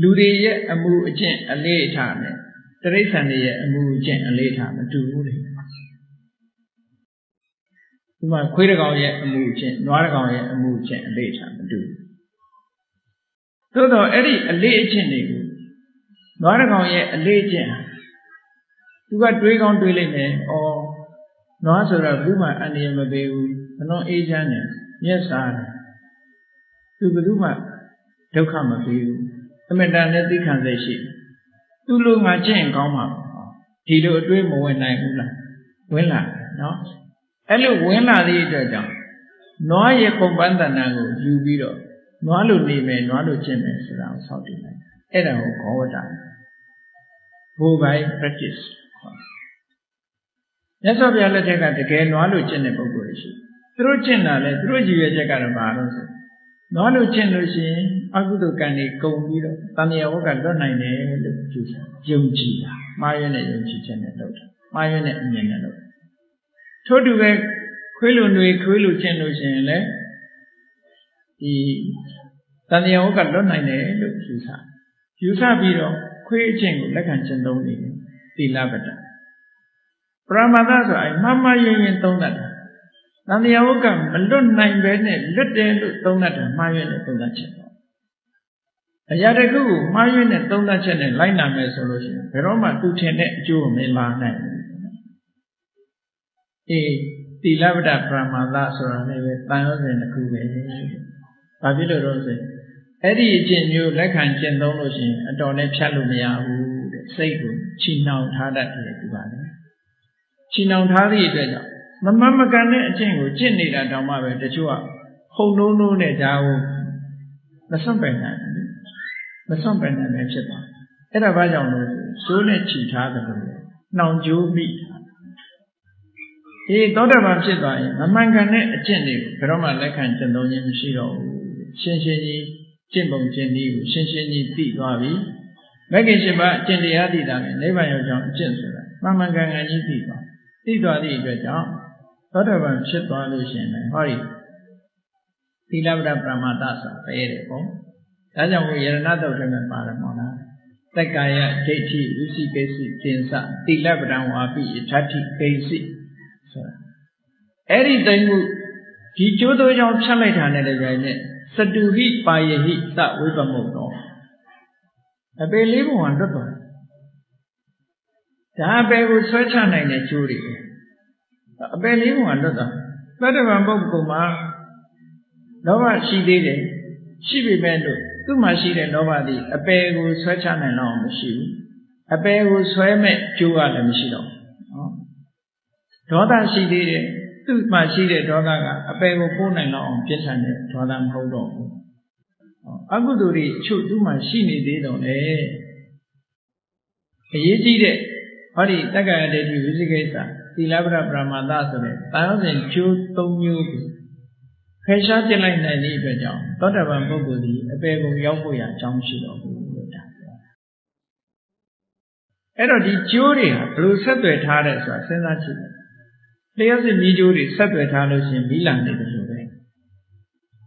လူတွေရဲ့အမူအကျင့်အလေးအထားနဲ့တိရစ္ဆာန်တွေရဲ့အမူအကျင့်အလေးထားမတူဘူးလေဒီမှာခွေးတစ်ကောင်ရဲ့အမူအကျင့်နွားတစ်ကောင်ရဲ့အမူအကျင့်အလေးထားမတူဘူးသို့တော့အဲ့ဒီအလေးအကျင့်တွေကိုနွားတစ်ကောင်ရဲ့အလေးအကျင့်သူကတွေးကောင်းတွေးလိုက်မယ်ဩနွားဆိုတော့ဘူးမှအန္တရာယ်မပေးဘူးမနှောအေးချမ်းတယ်မျက်စားတယ်သူဘယ်သူမှဒုက္ခမပေးဘူးအမေတ္တာနဲ့သိခံစိတ်ရှိသူ့လိုငါကျင့်ကောင်းမှာဒီလိုအတွေးမဝင်နိုင်ဘူးလားဝင်လာတယ်နော်အဲ့လိုဝင်လာသည့်အတွက်ကြောင့်နွားရဲ့ပုံပန်းတဏ္ဍာကိုယူပြီးတော့နွားလိုနေမယ်နွားလိုကျင့်မယ်ဆိုတာကိုဆောက်တည်လိုက်အဲ့ဒါကိုခေါ်ဝတ္တby practice မြတ်စွာဘုရားလက်ထက်ကတကယ်နွားလိုကျင့်တဲ့ပုဂ္ဂိုလ်တွေရှိသူတို့ကျင့်တာလဲသူတို့ကြည်ရွယ်ချက်ကတော့ဘာလို့ဆိုနွားလိုကျင့်လို့ရှိရင်အကုသိုလ်ကံတွေကုန်ပြီးတော့တဏှာဝကလွတ်နိုင်တယ်လို့ယူဆယုံကြည်တာမှားရတဲ့ယုံကြည်ချက်နဲ့လုပ်တာမှားရတဲ့အမြင်နဲ့လုပ်ထို့တူပဲခွေးလိုတွေခွေးလိုကျင့်လို့ရှိရင်လည်းဒီတဏှာဝကလွတ်နိုင်တယ်လို့ယူဆပြီးတော့ခွေးအကျင့်ကိုလက်ခံကျင့်သုံးနေတယ်သီလပတ္တပရမတ္တဆိုရင်မှားမှားယွင်းယွင်းသုံးတတ်တာတန်တရားဝကမလွတ်နိုင်ပဲနဲ့လွတ်တယ်လို့သုံးတတ်တာမှားယွင်းတဲ့သုံးတတ်ချက်ပေါ့အရာတစ်ခုကိုမှားယွင်းတဲ့သုံးတတ်ချက်နဲ့လိုက်နာမယ်ဆိုလို့ရှိရင်ဘယ်တော့မှသူထင်တဲ့အကျိုးကိုမလာနိုင်ဘူးသီလပတ္တပရမတ္တဆိုတာလည်းပဲတန်ရောစဉ်တစ်ခုပဲဘာဖြစ်လို့တော့ဆိုအဲ့ဒီအကျင့်မျိုးလက်ခံကျင့်သုံးလို့ရှိရင်အတော်နဲ့ဖြတ်လို့မရဘူးတဲ့စိတ်ကိုချီနှောင်ထားတတ်တယ်ဒီပါလေချီနှောင်ထားသည့်အတွက်ကြောင့်မမှန်မကန်တဲ့အကျင့်ကိုကျင့်နေတာတောင်မှပဲတချို့ကဟုံနှုံးနဲ့ဒါကိုမစွန့်ပယ်နိုင်ဘူးမစွန့်ပယ်နိုင်ပဲဖြစ်သွားအဲ့ဒါဘာကြောင့်လို့ဆိုးနဲ့ချီထားတယ်လို့နှောင်ကြိုးမိသောတာပန်ဖြစ်သွားရင်မမှန်ကန်တဲ့အကျင့်တွေကိုဘယ်တော့မှလက်ခံကျင့်သုံးခြင်းမရှိတော့ဘူးရှင်းရှင်းကြီးကျင့်ပုံကျင့်နည်းကိုရှင်းရှင်းကြီးသိသွားပြီမဂ္ဂင်၈ပါးအကျင့်တရားသိတာနဲ့နိဗ္ဗာန်ရောက်ကြောင်းအကျင့်ဆိုတာမှန်မှန်ကန်ကန်ကြီးသိသွားသည့်အတွက်ကြောင့်သောတာပန်ဖြစ်သွားလို့ရှိရင်လည်းဟောဒီသီလပတ္တပရမတ္တဆိုတာပဲတဲ့ပေါ့ဒါကြောင့်မို့ယရဏတုတ်ထဲမှာပါတယ်မောလားတက္ကာယဒိဋ္ဌိဝိသိကိစ္စသင်္စသီလပတ္တဝါပိယထာတိကိစီဆိုတာအဲ့ဒီတိုင်မှုဒီကျိုးသောကြောင့်ဖြတ်လိုက်တာနဲ့တကြိုင်နဲ့စတုဟိပါယဟိသဝိပမုတ်တော်အပေလေးဘုံကလွတ်သွားဒါအပေကိုဆွဲချနိုင်တဲ့ကျိုးတွေအပေလေးဘုံကလွတ်သွားသတ္တဗံပုဂ္ဂိုလ်မှာလောဘရှိသေးတယ်ရှိပေမဲ့လို့ သူ့မှာရှိတဲ့လောဘသည်အပယ်ကိုဆွဲချနိုင်တော့မရှိဘူးအပယ်ကိုဆွဲမဲ့ကြိုးကလည်းမရှိတော့နော်ဒေါသရှိသေးတယ်သူ့မှာရှိတဲ့ဒေါသကအပယ်ကိုပို့နိုင်တော့အောင်ပြစ်ထန်တဲ့ဒေါသမဟုတ်တော့ဘူးအကုသိုလ်တွေအချို့သူ့မှာရှိနေသေးတော့လေအရေးကြီးတဲ့ဟောဒီတက္ကရာဒိဋ္ဌိဝိသိကိစ္စသီလပရပရမသဆိုတဲ့တာယောဇဉ်ကျိုး၃မျိုးကိုဖယ်ရှားပြစ်လိုက်နိုင်တဲ့အတွက်ကြောင့်သောတာပန်ပုဂ္ဂိုလ်ဒီအပေကိုရောက်ဖို့ရအကြောင်းရှိတော့ဘူးလို့ဒါပြောအဲ့တော့ဒီကျိုးတွေဟာဘယ်လိုဆက်သွယ်ထားတဲ့ဆိုတာစဉ်းစားကြည့်တယ်လျှက်စစ်မိကျိုးတွေဆက်သွယ်ထားလို့ရှိရင်မိလာနေတယ်လို့ပဲ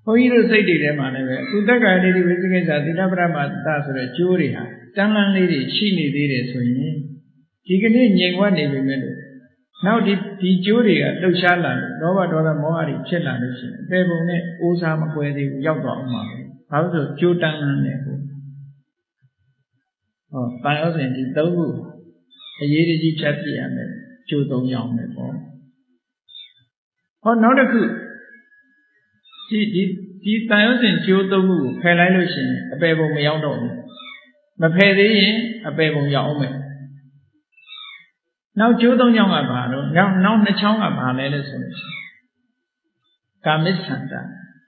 ဘုန်းကြီးတို့စိတ်တွေထဲမှာလည်းပဲဥဒ္ဒကဒိဋ္ဌိဝိသိကိစ္စသီလပရမသဆိုတဲ့ကျိုးတွေဟာတန်းလန်းလေးတွေရှိနေသေးတယ်ဆိုရင်ဒီကနေ့ငြိမ်ဝတ်နေပြီမဲ့လို့နောက်ဒီကျိုးတွေကလှုပ်ရှားလာတယ်လောဘဒေါသမောဟတွေဖြစ်လာလို့ရှိရင်အပေပုံနဲ့အိုးစားမကွဲသေးဘူးရောက်တော့အောင်ပါပဲဘာလို့ဆိုကျိုးတန်းလန်းနေကိုတန်ရောစဉ်ဒီ၃ခုအရေးကြီးဖြတ်ပြရမယ်ကျိုး၃យ៉ាងပဲပေါ့နောက်တစ်ခုဒီတန်ရောစဉ်ကျိုး၃ခုကိုဖယ်လိုက်လို့ရှိရင်အပေပုံမရောက်တော့ဘူးမဖယ်သေးရင်အပေပုံရောက်အောင်မယ်နောက်ကျိုး၃ချောင်းကဘာလို့နောက်၂ချောင်းကဘာလဲလို့ဆိုလို့ရှိရင်ကာမိသန္တာ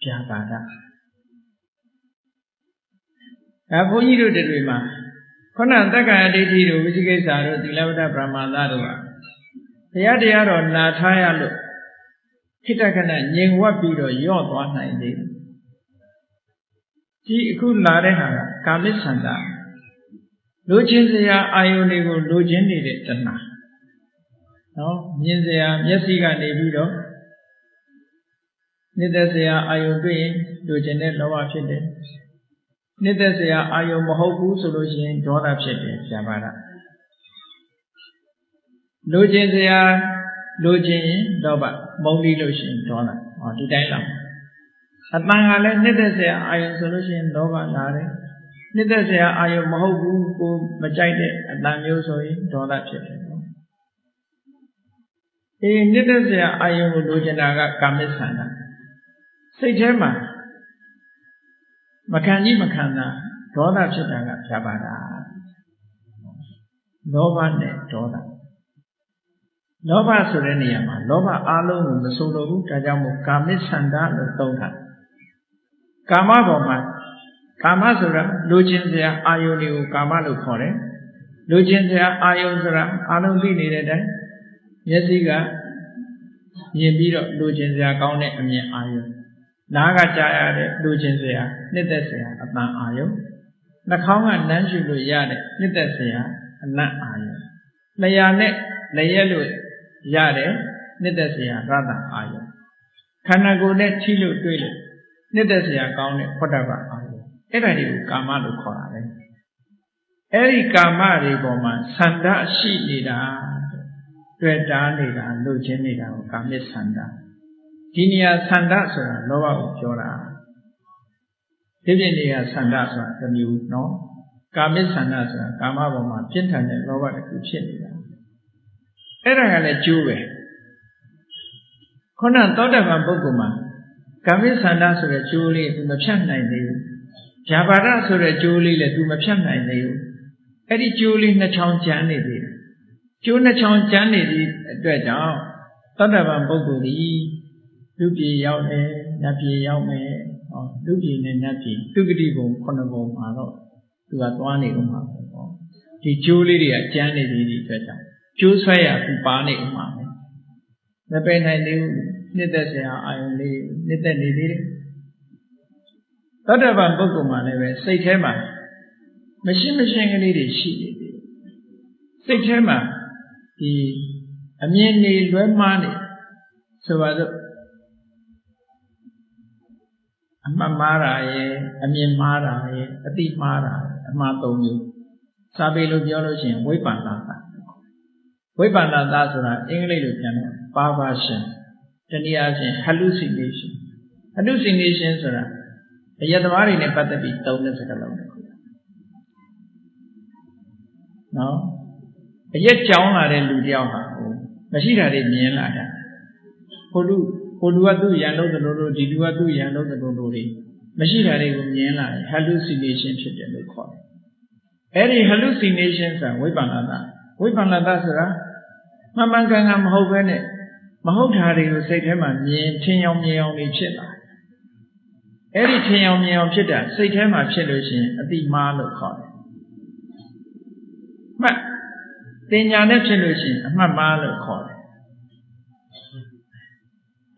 ဗျာပါဒဒါဘုန်းကြီးတို့တွေမှာခုနတက္ကရာဒိဋ္ဌိတို့ဝိသိကိစ္စတို့သီလဝတ္တပရမသတို့ကတရားတော်နာထားရလို့ခိတ္တခဏငြိမ်ဝတ်ပြီးတော့ယော့သွားနိုင်သေးတယ်ဒီအခုလာတဲ့ဟာကကာမိသန္တာလိုချင်စရာအာယုန်တွေကိုလိုချင်နေတဲ့တဏှာနော်မြင်စရာမျက်စိကနေပြီးတော့နှစ်သက်စရာအာယုန်တွေ့ရင်လိုချင်တဲ့လောဘဖြစ်တယ်နှစ်သက်စရာအာယုန်မဟုတ်ဘူးဆိုလို့ရှိရင်ဒေါသဖြစ်တယ်ဗျာပါဒလိုချင်စရာလိုချင်ရင်လောဘမုန်းပြီးလို့ရှိရင်ဒေါသဒီတိုင်းလောက်အတန်ကလည်းနှစ်သက်စရာအာယုန်ဆိုလို့ရှိရင်လောဘလာတယ်နှစ်သက်စရာအာယုန်မဟုတ်ဘူးကိုမကြိုက်တဲ့အတန်မျိုးဆိုရင်ဒေါသဖြစ်တယ်နှစ်သက်စရာအာယုန်ကိုလိုချင်တာကကာမိသန္တာစိတ်ထဲမှာမခံကြီးမခံတာဒေါသဖြစ်တာကဖြာပါတာလောဘနဲ့ဒေါသလောဘဆိုတဲ့နေရာမှာလောဘအလုံးကိုမဆိုလိုဘူးဒါကြောင့်မို့ကာမိသန္တာလို့သုံးတာကာမပေါ်မှာကာမဆိုတာလိုချင်စရာအာယုန်တွေကိုကာမလို့ခေါ်တယ်လိုချင်စရာအာယုန်ဆိုတာအလုံးသိနေတဲ့အတိုင်းမျက်စိကမြင်ပြီးတော့လိုချင်စရာကောင်းတဲ့အမြင်အာယုနားကကြားရတဲ့လိုချင်စရာနှစ်သက်စရာအပန်းအာယုနှာခေါင်းကနမ်းရှုလို့ရတဲ့နှစ်သက်စရာအနတ်အာယုလျှာနဲ့လျက်လို့ရတဲ့နှစ်သက်စရာရတ္တအာယုခန္ဓာကိုယ်နဲ့ထိလို့တွေ့လို့နှစ်သက်စရာကောင်းတဲ့ဖွတ်တ္တပအာယုအဲ့ဒါတွေကိုကာမလို့ခေါ်တာပဲအဲ့ဒီကာမတွေပေါ်မှာသန္တာရှိနေတာတွေ့တာနေတာလိုချင်နေတာကိုကာမိသန္တာဒီနေရာသန္တာဆိုတာလောဘကိုပြောတာဒီပြည့်နေရာသန္တာဆိုတာတစ်မျိုးနော်ကာမိသန္တာဆိုတာကာမပေါ်မှာပြင်းထန်တဲ့လောဘတစ်ခုဖြစ်နေတာအဲ့ဒါကလည်းကျိုးပဲခုနသောတာပန်ပုဂ္ဂိုလ်မှာကာမိသန္တာဆိုတဲ့ကျိုးလေးသူမဖြတ်နိုင်သေးဘူးဗျာပါဒဆိုတဲ့ကျိုးလေးလည်းသူမဖြတ်နိုင်သေးဘူးအဲ့ဒီကျိုးလေးနှစ်ချောင်းကျန်နေသေးတယ်ကျိုးနှစ်ချောင်းကျန်နေသည့်အတွက်ကြောင့်သောတာပန်ပုဂ္ဂိုလ်ဒီလူပြည်ရောက်တယ်နတ်ပြည်ရောက်မယ်လူပြည်နဲ့နတ်ပြည်သူဂတိဘုံ9ဘုံမှာတော့သူကသွားနေဦးမှာပေါ့ဒီကျိုးလေးတွေကကျန်နေသေးတဲ့အတွက်ကြောင့်ကျိုးဆွဲရသူပါနေဦးမှာပဲမပယ်နိုင်သေးဘူးနှစ်သက်စရာအာယုန်လေးနှစ်သက်နေသေးတယ်သောတာပန်ပုဂ္ဂိုလ်မှာလည်းပဲစိတ်ထဲမှာမရှင်းမရှင်းကလေးတွေရှိနေသေးတယ်စိတ်ထဲမှာဒီအမြင်နေလွဲမှားနေဆိုပါစို့အမှတ်မှားတာရဲ့အမြင်မှားတာရဲ့အသိမှားတာအမှား၃မျိုးစာပေလိုပြောလို့ရှိရင်ဝိပ္ပန္နတာဝိပ္ပန္နတာဆိုတာအင်္ဂလိပ်လိုပြန်တယ် perversion တနည်းအားဖြင့် hallucination hallucination ဆိုတာအယက်သမားတွေနဲ့ပတ်သက်ပြီးသုံးတဲ့စကားလုံးတစ်ခုနော်အရက်ကြောင်းလာတဲ့လူတယောက်ဟာမရှိတာတွေမြင်လာတာဟိုလူကသူ့ရန်လို့သလိုလိုဒီလူကသူ့ရန်လို့သလိုလိုတွေ မရှိတာတွေကိုမြင်လာတယ် hallucination ဖြစ်တယ်လို့ခေါ်တယ်အဲ့ဒီ hallucination ဆိုတာဝိပဿနာဆိုတာမှန်မှန်ကန်ကန်မဟုတ်ဘဲနဲ့မဟုတ်တာတွေကိုစိတ်ထဲမှာမြင်ထင်အောင်မြင်အောင်နေဖြစ်လာအဲ့ဒီထင်အောင်မြင်အောင်ဖြစ်တာစိတ်ထဲမှာဖြစ်လို့ရှိရင်အတိမားလို့ခေါ်တယ်မှတ်တင်ညာနဲ့ဖြစ်လို့ရှိရင်အမှတ်မားလို့ခေါ်တယ်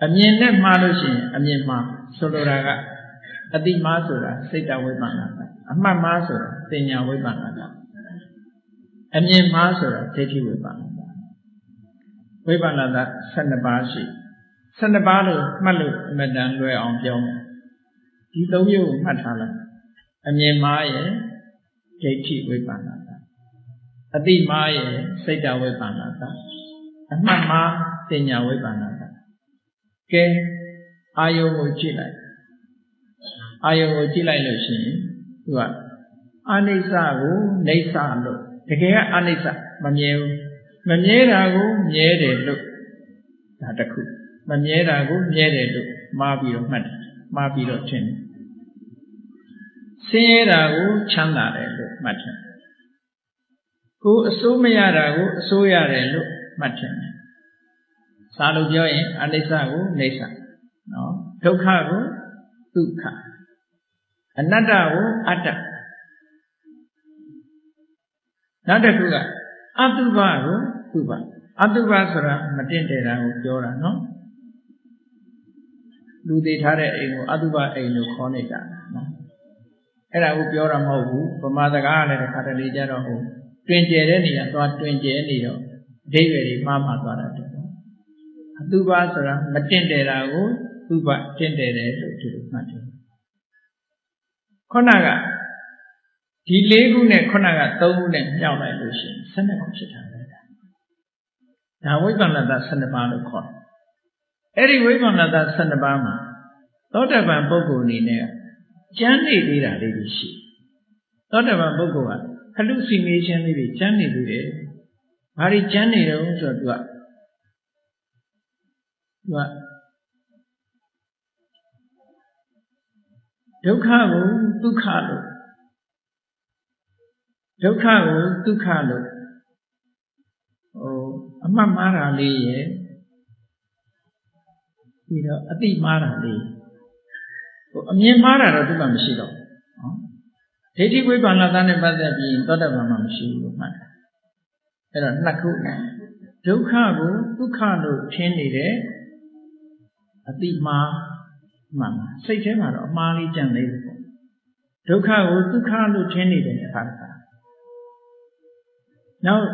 အမြင်နဲ့မှားလို့ရှိရင်အမြင်မှားဆိုလိုတာကအတိမားဆိုတာစိတ်တဝိပဿနာအမှတ်မားဆိုတာတင်ညာဝိပဿနာအမြင်မှားဆိုတာဒိဋ္ဌိဝိပဿနာဝိပဿနာ12ပါးရှိ12ပါးလို့မှတ်လို့အမတန်လွယ်အောင်ပြောမယ်ဒီ၃မျိုးကိုမှတ်ထားလိုက်အမြင်မှားရဲ့ဒိဋ္ဌိဝိပဿနာအတိမားရဲ့စိတ်တဝိပဿနာအမှတ်မှားတင်ညာဝိပဿနာကဲအာယုံကိုကြည့်လိုက်လို့ရှိရင်သူကအနိစ္စကိုနေဆလို့တကယ်ကအနိစ္စမမြဲဘူးမမြဲတာကိုမြဲတယ်လို့ဒါတစ်ခုမမြဲတာကိုမြဲတယ်လို့မှားပြီးတော့မှတ်တယ်မှားပြီးတော့ထင်တယ်ဆင်းရဲတာကိုချမ်းသာတယ်လို့မှတ်တယ်ကိုအစိုးမရတာကိုအစိုးရတယ်လို့မှတ်တယ်စာလို့ပြောရင်အနိစ္စကိုနေဆနော်ဒုက္ခကိုဒုက္ခအနတ္တကိုအတ္တနောက်တစ်ခုကအတုပကိုတုပအတုပဆိုတာမတင့်တယ်တာကိုပြောတာနော်လူသေးထားတဲ့အိမ်ကိုအတုပအိမ်လို့ခေါ်နေတာနော်အဲ့ဒါကိုပြောတာမဟုတ်ဘူးဗမာစကားကလည်းတစ်ခါတလေကြတော့ဟိုတွင်ကျယ်တဲ့နေရာသွားတွင်ကျယ်နေတော့အဓိပ္ပာယ်ကြီးမှားသွားတာတယ်အတုပဆိုတာမတင့်တယ်တာကိုတုပတင့်တယ်တယ်လို့ဒီလိုမှတ်တယ်ခုနကဒီ၄ခုနဲ့ခုနက၃ခုနဲ့မြောက်လိုက်လို့ရှိရင်12ခုဖြစ်တာပဲဒါဝိပဿနာ12ပါးလို့ခေါ်တယ်အဲ့ဒီဝိပဿနာ12ပါးမှာသောတပန်ပုဂ္ဂိုလ်အနေနဲ့ကျမ်းနေသေးတာလေးတွေရှိသောတပန်ပုဂ္ဂိုလ်က hallucination လေးတွေကျမ်းနေသေးတယ်ဘာတွေကျမ်းနေတော့ဆိုတော့သူကဒုက္ခကိုဒုက္ခလို့အမှတ်မှားတာလေးရဲ့ပြီးတော့အတိမှားတာလေးအမြင်မှားတာတော့သူကမရှိတော့နော်ဒိဋ္ဌိဝိပဿနာနဲ့ပတ်သက်ပြီးသောတပန်မှာမရှိဘူးလို့မှတ်တာအဲ့တော့နှစ်ခုနဲ့ဒုက္ခကိုဒုက္ခလို့ထင်နေတယ်အတိမှားမှန်စိတ်ထဲမှာတော့အမှားလေးကြံနေတယ်ပေါ့ဒုက္ခကိုဒုက္ခလို့ထင်နေတယ်အခါခါနောက်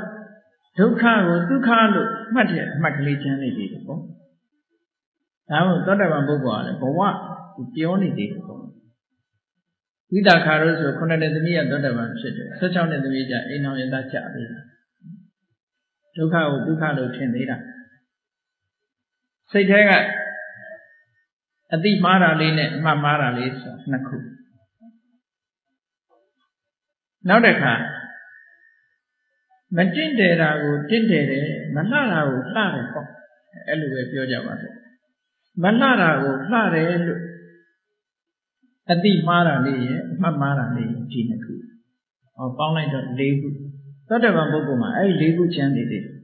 ဒုက္ခကိုဒုက္ခလို့မှတ်တဲ့အမှတ်ကလေးကျန်နေသေးတယ်ပေါ့ဒါမို့သောတပန်ပုဂ္ဂိုလ်ကလည်းဘဝကိုပြောနေသေးတယ်ပေါ့ဝိသခါရောဆို9နှစ်သမီးကသောတပန်ဖြစ်တယ်16နှစ်သမီးကျအိမ်အောင်ရသားကြသေးတယ်ဒုက္ခကိုဒုက္ခလို့ထင်သေးတာစိတ်ထဲကအတိမှားတာလေးနဲ့အမှတ်မှားတာလေးဆိုနှစ်ခုနောက်တစ်ခါမတင့်တယ်တာကိုတင့်တယ်တယ်မလှတာကိုလှတယ်ပေါ့အဲ့လိုပဲပြောကြပါစို့မလှတာကိုလှတယ်လို့အတိမှားတာလေးရဲ့အမှတ်မှားတာလေးဒီနှစ်ခုပေါင်းလိုက်တော့၄ခုသောတပန်ပုဂ္ဂိုလ်မှာအဲ့ဒီ၄ခုကျမ်းနေသေးတယ်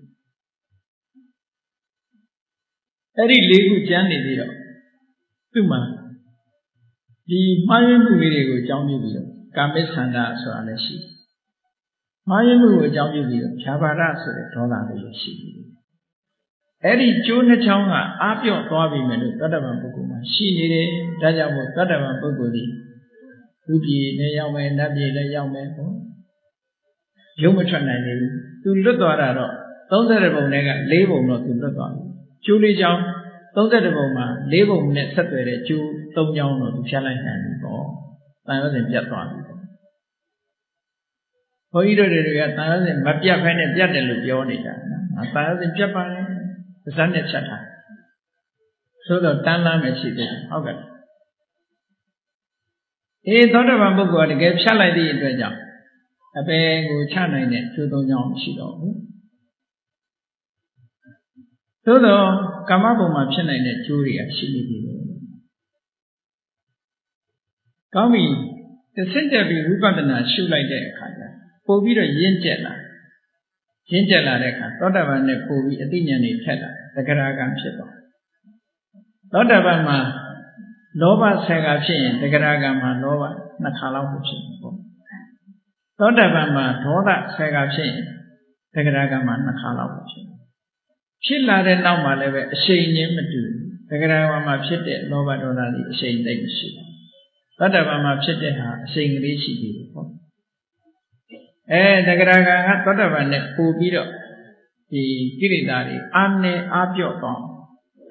အဲ့ဒီ၄ခုကျမ်းနေသေးတော့သူ့မှာဒီမှားယွင်းမှုလေးတွေကိုအကြောင်းပြုပြီးတော့ကာမိသန္တာဆိုတာလည်းရှိတယ်မှားယွင်းမှုကိုအကြောင်းပြုပြီးတော့ဖြာပါဒဆိုတဲ့ဒေါသလေးလည်းရှိတယ်အဲ့ဒီကျိုးနှချောင်းကအားပြော့သွားပြီမယ်လို့သောတပန်ပုဂ္ဂိုလ်မှာရှိနေတယ်ဒါကြောင့်မို့သောတပန်ပုဂ္ဂိုလ်ဒီလူပြည်နဲ့ရောက်မယ်နတ်ပြည်လည်းရောက်မယ်ပေါ့ရုပ်မထွက်နိုင်ဘူးသူလွတ်သွားတာတော့30ပုံနဲ့က4ပုံတော့သူလွတ်သွားပြီကျိုးလေးချောင်း30ပုံမှာ4ပုံနဲ့ဆက်သွယ်တဲ့ကျိုး3ချောင်းတော့သူဖြတ်လိုက်နိုင်ပြီပေါ့တန်ရုံးစဉ်ပြတ်သွားပြီပေါ့ဘုန်းကြီးတို့တွေကတန်ရုံးစဉ်မပြတ်ဖဲနဲ့ပြတ်တယ်လို့ပြောနေတာနော်တန်ရုံးစဉ်ပြတ်ပါတယ်ပါးစပ်နဲ့ဖြတ်ထားဆိုတော့တန်းလမ်းပဲရှိသေးတယ်ဟုတ်ကဲ့သောတပန်ပုဂ္ဂိုလ်ကတကယ်ဖြတ်လိုက်သည့်အတွက်ကြောင့်အပေကိုချနိုင်တဲ့ကျိုး3ချောင်းမရှိတော့ဘူးသို့တော့ကာမဘုံမှာဖြစ်နိုင်တဲ့ကျိုးတွေကရှိနေသေးတယ် ကောင်းပြီတစ်ဆင့်တက်ပြီးဝိပဿနာရှုလိုက်တဲ့အခါကျပို့ပြီးတော့ရင့်ကျက်လာတဲ့အခါသောတာပန်နဲ့ပို့ပြီးအသိဉာဏ်တွေထက်လာသဂရာကံဖြစ်သွားသောတာပန်မှာလောဘဆယ်ကဖြစ်ရင်သဂရာကံမှာလောဘ2 ခါလောက်ဖြစ်နေပေါ့သောတာပန်မှာဒေါသဆယ်ကဖြစ်ရင်သဂရာကံမှာ2 ခါလောက်ဖြစ်လာတဲ့နောက်မှာလည်းပဲအရှိန်ချင်းမတူသဂရာကံမှာဖြစ်တဲ့လောဘဒေါသတွေအရှိန်သိမ့်မရှိဘူးသောတာပန်မှာဖြစ်တဲ့ဟာအရှိန်ကလေးရှိသေးတယ်ပေါ့သဂရာကံကသောတာပန်နဲ့ပို့ပြီးတော့ဒီကိရိတာတွေအားပြော့သွား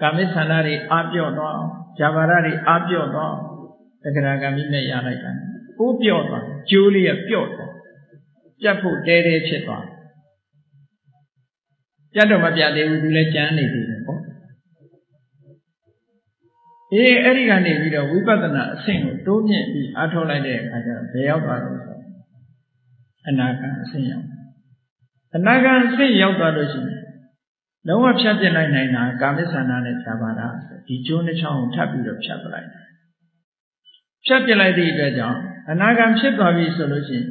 ကာမိသန္တာတွေအားပြော့သွားဇာဘာရတွေအားပြော့သွားသဂရာကံမိနဲ့ရလိုက်တာပိုးပြော့သွားကျိုးလေးကပြော့သွားပြတ်ဖို့တဲဖြစ်သွားပြတ်တော့မပြတ်သေးဘူးသူလည်းကြမ်းနေသေးတယ်ပေါ့အဲ့ဒီကနေပြီးတော့ဝိပဿနာအဆင့်ကိုတိုးမြင့်ပြီးအားထုတ်လိုက်တဲ့အခါကျတော့ဘယ်ရောက်သွားလို့ဆိုအနာဂတ်အဆင့်ရောက်အနာဂတ်အဆင့်ရောက်သွားလို့ရှိရင်လုံးဝဖြတ်ပြစ်လိုက်နိုင်တာကာမိသန္တာနဲ့ဇာဘာရဒီကျိုးနှချောင်းကိုထပ်ပြီးတော့ဖြတ်ပလိုက်ဖြတ်ပြစ်လိုက်သည့်အတွက်ကြောင့်အနာဂတ်ဖြစ်သွားပြီဆိုလို့ရှိရင်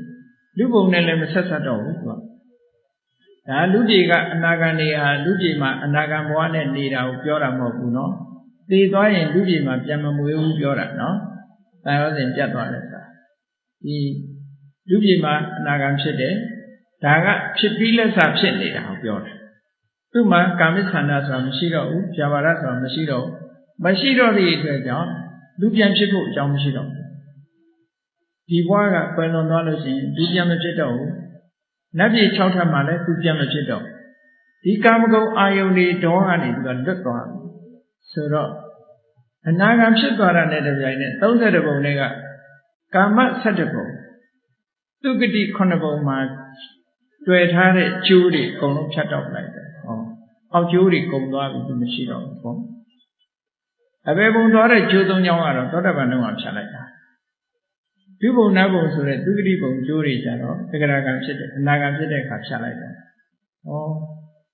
လူပုံနဲ့လည်းမဆက်ဆက်တော့ဘူးသူကဒါလူပြည်ကအနာဂတ်နေဟာလူပြည်မှာအနာဂတ်ဘဝနဲ့နေတာကိုပြောတာမဟုတ်ဘူးနော်သိသွားရင်လူပြည်မှာပြန်မမွေးဘူးပြောတာနော်တန်ရောစဉ်ပြတ်သွားတယ်ဆိုတာဒီလူပြည်မှာအနာဂတ်ဖြစ်တယ်ဒါကဖြစ်ပြီးလက်စဖြစ်နေတာကိုပြောတယ်သူ့မှာကာမိသန္တာဆိုတာမရှိတော့ဘူးဇာဘာရဆိုတာမရှိတော့သည့်အတွက်ကြောင့်လူပြန်ဖြစ်ဖို့အကြောင်းမရှိတော့ဘူးဒီဘဝကပယ်လွန်သွားလို့ရှိရင်လူပြန်မဖြစ်တော့ဘူးနတ်ပြည်6 ထပ်မှာလည်းသူပြန်မဖြစ်တော့ဒီကာမဂုဏ်အာယုန်တွေတောကနေသူကလွတ်သွားပြီဆိုတော့အနာဂတ်ဖြစ်သွားတာနဲ့တပြိုင်နက်30 ပုံတွေကကာမ17 ပုံသူဂတိ9 ပုံမှာတွေ့ထားတဲ့ကျိုးတွေအကုန်လုံးဖြတ်တောက်လိုက်တယ်အောက်ကျိုးတွေကုန်သွားပြီသူမရှိတော့ဘူးပေါ့အဘယ်ပုံသွားတဲ့ကျိုး 3 ကြောင်းကတော့သောတာပန်တုန်းကဖြတ်လိုက်တာဒုဘုံနတ်ဘုံဆိုတဲ့သူဂတိဘုံကျိုးတွေကြတော့သဂရာကံဖြစ်တယ်အနာဂတ်ဖြစ်တဲ့အခါဖြတ်လိုက်တာ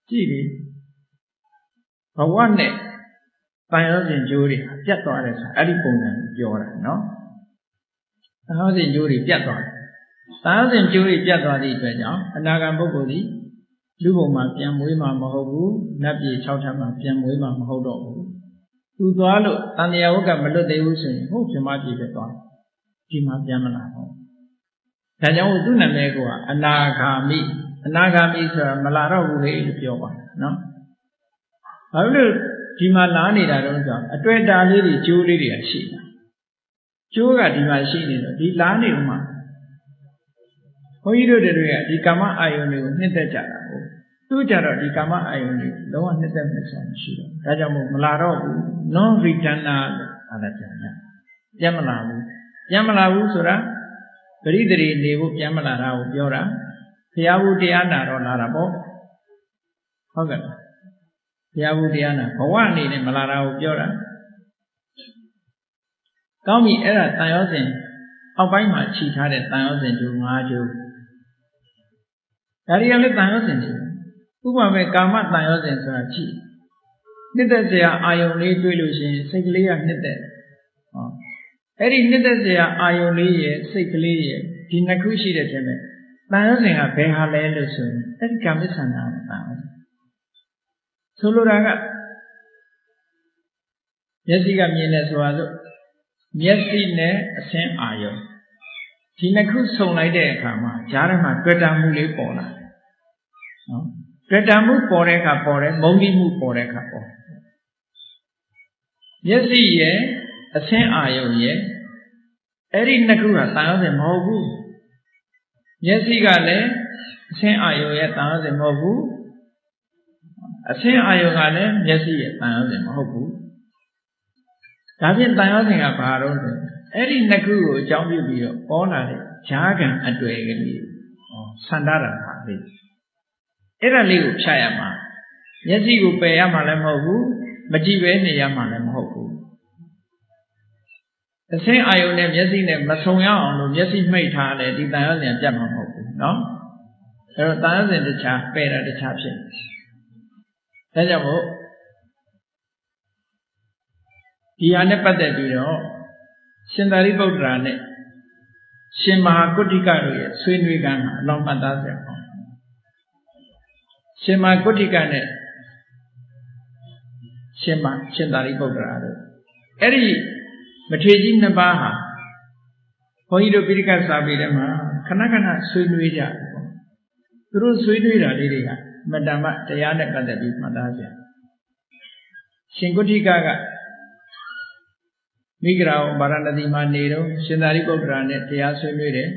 ကြည့်ပြီဘဝနဲ့တန်ရောစဉ်ကျိုးတွေပြတ်သွားတယ်ဆိုအဲ့ဒီပုံစံကိုပြောတာနော်တန်ရောစဉ်ကျိုးတွေပြတ်သွားတယ်တန်ရောစဉ်ကျိုးတွေပြတ်သွားသည့်အတွက်ကြောင့်အနာဂတ်ပုဂ္ဂိုလ်ဒီလူဘုံမှာပြန်မွေးမှာမဟုတ်ဘူးနတ်ပြည်6 ထပ်မှာပြန်မွေးမှာမဟုတ်တော့ဘူးသူသွားလို့တန်တရားဝကမလွတ်သေးဘူးဆိုရင်ဟုတ်ပြမပြည်ပဲသွားဒီမှာပြန်မလာဘူးဒါကြောင့်သူ့နာမည်ကအနာဂါမိဆိုတာမလာတော့ဘူးလေလို့ပြောပါတယ်နော်ဘာလို့ဒီမှာလာနေတာတော့ဆိုအတွေ့အတာလေးတွေကျိုးလေးတွေကရှိတာကျိုးကဒီမှာရှိနေတော့ဒီလာနေဦးမှာဘုန်းကြီးတို့တွေကဒီကာမအာယုန်တွေကိုနှစ်သက်ကြတာဟုတ်သူကြတော့ဒီကာမအာယုန်တွေလုံးဝနှစ်သက်မဲ့ဆောင်ရှိတယ်ဒါကြောင့်မို့မလာတော့ဘူး non returner လို့အားလည်းပြန်မလာဘူးဆိုတာပရိသေရီနေဖို့ပြန်မလာတာကိုပြောတာဘုရားဘုတရားနာတော့လာတာပေါ့ဟုတ်ကဲ့ဘုရားဘုတရားနာဘဝအနေနဲ့မလာတာကိုပြောတာကောင်းပြီအဲ့ဒါတန်ရောစဉ်အောက်ပိုင်းမှာခြိထားတဲ့တန်ရောစဉ်ကျိုး5 ကျိုးဒါတွေကလည်းတန်ရောစဉ်ကျိုးဥပမာပဲကာမတန်ရောစဉ်ဆိုတာခြိနှစ်သက်စရာအာယုန်လေးတွေ့လို့ရှိရင်စိတ်ကလေးကနှစ်သက်အဲ့ဒီနှစ်သက်စရာအာယုန်လေးရဲ့စိတ်ကလေးရဲ့ဒီ2 ခုရှိတဲ့တည်းမဲ့တန်ရောစဉ်ကဘယ်ဟာလဲလို့ဆိုရင်အဲ့ဒီကာမိသန္တာနဲ့တန်ရောစဉ်ဆိုလိုတာကမျက်စိကမြင်တယ်ဆိုတာဆိုမျက်စိနဲ့အဆင်းအာယုန်ဒီ2 ခုစုံလိုက်တဲ့အခါမှာကြားထဲမှာတွေ့တာမှုလေးပေါ်လာတယ်နော်တွေ့တာမှုပေါ်တဲ့အခါပေါ်တယ်မုန်းတိမှုပေါ်တဲ့အခါပေါ်မျက်စိရဲ့အဆင်းအာယုန်ရဲ့အဲ့ဒီ2 ခုကတန်ရောစဉ်မဟုတ်ဘူးမျက်စိကလည်းအဆင်းအာယုန်ရဲ့တန်ရောစဉ်မဟုတ်ဘူးအဆင်းအာယုန်ကလည်းမျက်စိရဲ့တန်ရောစဉ်မဟုတ်ဘူးဒါဖြင့်တန်ရောစဉ်ကဘာတော့လဲအဲ့ဒီ2 ခုကိုအကြောင်းပြုပြီးတော့ပေါ်လာတဲ့ဈာကံအတွေ့ကလေးဆန္ဒတာပါလေအဲ့ဒါလေးကိုဖြတ်ရမှာမျက်စိကိုပယ်ရမှာလည်းမဟုတ်ဘူးမကြည့်ပဲနေရမှာလည်းမဟုတ်ဘူးအဆင်းအာယုန်နဲ့မျက်စိနဲ့မဆုံရအောင်လို့မျက်စိမှိတ်ထားတယ်ဒီတန်ရောစဉ်ပြတ်မှာမဟုတ်ဘူးနော်အဲ့တော့တန်ရောစဉ်တခြားပယ်တာတခြားဖြစ်ဒါကြောင့်မို့ဒီဟာနဲ့ပတ်သက်ပြီးတော့ရှင်သာရိပုတ္တရာနဲ့ ရှင်မဟာကုဋ္ဌိကတို့ရဲ့ဆွေးနွေးကမ်းဟာအလောင်းမှတ်သားစရာပေါ့ရှင်မဟာကုဋ္ဌိကနဲ့ရှင်သာရိပုတ္တရာတို့အဲ့ဒီမထေရကြီးနှစ်ပါးဟာဘုန်းကြီးတို့ပိဋကစာပေထဲမှာခဏခဏဆွေးနွေးကြတယ်ပေါ့သူတို့ဆွေးနွေးတာလေးတွေကမတ္တမတရားနဲ့ပတ်သက်ပြီးမှတ်သားကြရှင်ကုဋ္ဌိကမိဂရာဝဗာရဏသီမှာနေတော့ရှင်သာရိပုတ္တရာနဲ့တရားဆွေးနွေးတယ်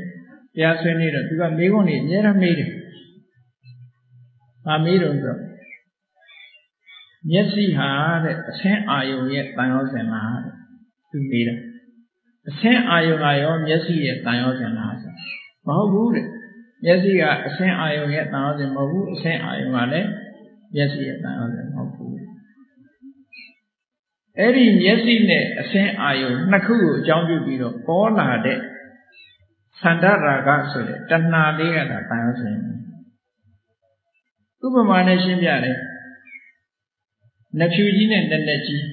တရားဆွေးနွေးတော့သူကမေးခွန်းတွေအများအားမေးတယ်။ဘာမေးတော့ဆိုမျက်စိဟာတဲ့အဆင်းအာယုံရဲ့တန်ရောစင်လားတဲ့သူမေးတယ်။အဆင်းအာယုံကရောမျက်စိရဲ့တန်ရောစင်လားဆိုမဟုတ်ဘူးတဲ့မျက်စိကအဆင်းအာယုံရဲ့တန်ရောစင်မဟုတ်ဘူးအဆင်းအာယုံကလည်းမျက်စိရဲ့တန်ရောစင်မဟုတ်ဘူးအဲ့ဒီမျက်စိနဲ့အဆင်းအာယုံနှစ်ခုကိုအကြောင်းပြုပြီးတော့ပေါ်လာတဲ့သန္တရာဂဆိုတဲ့တဏှာလေးကတန်ရောစင်ဥပမာနဲ့ရှင်းပြတယ်နှဖြူကြီးနဲ့နက်နက်ကြီး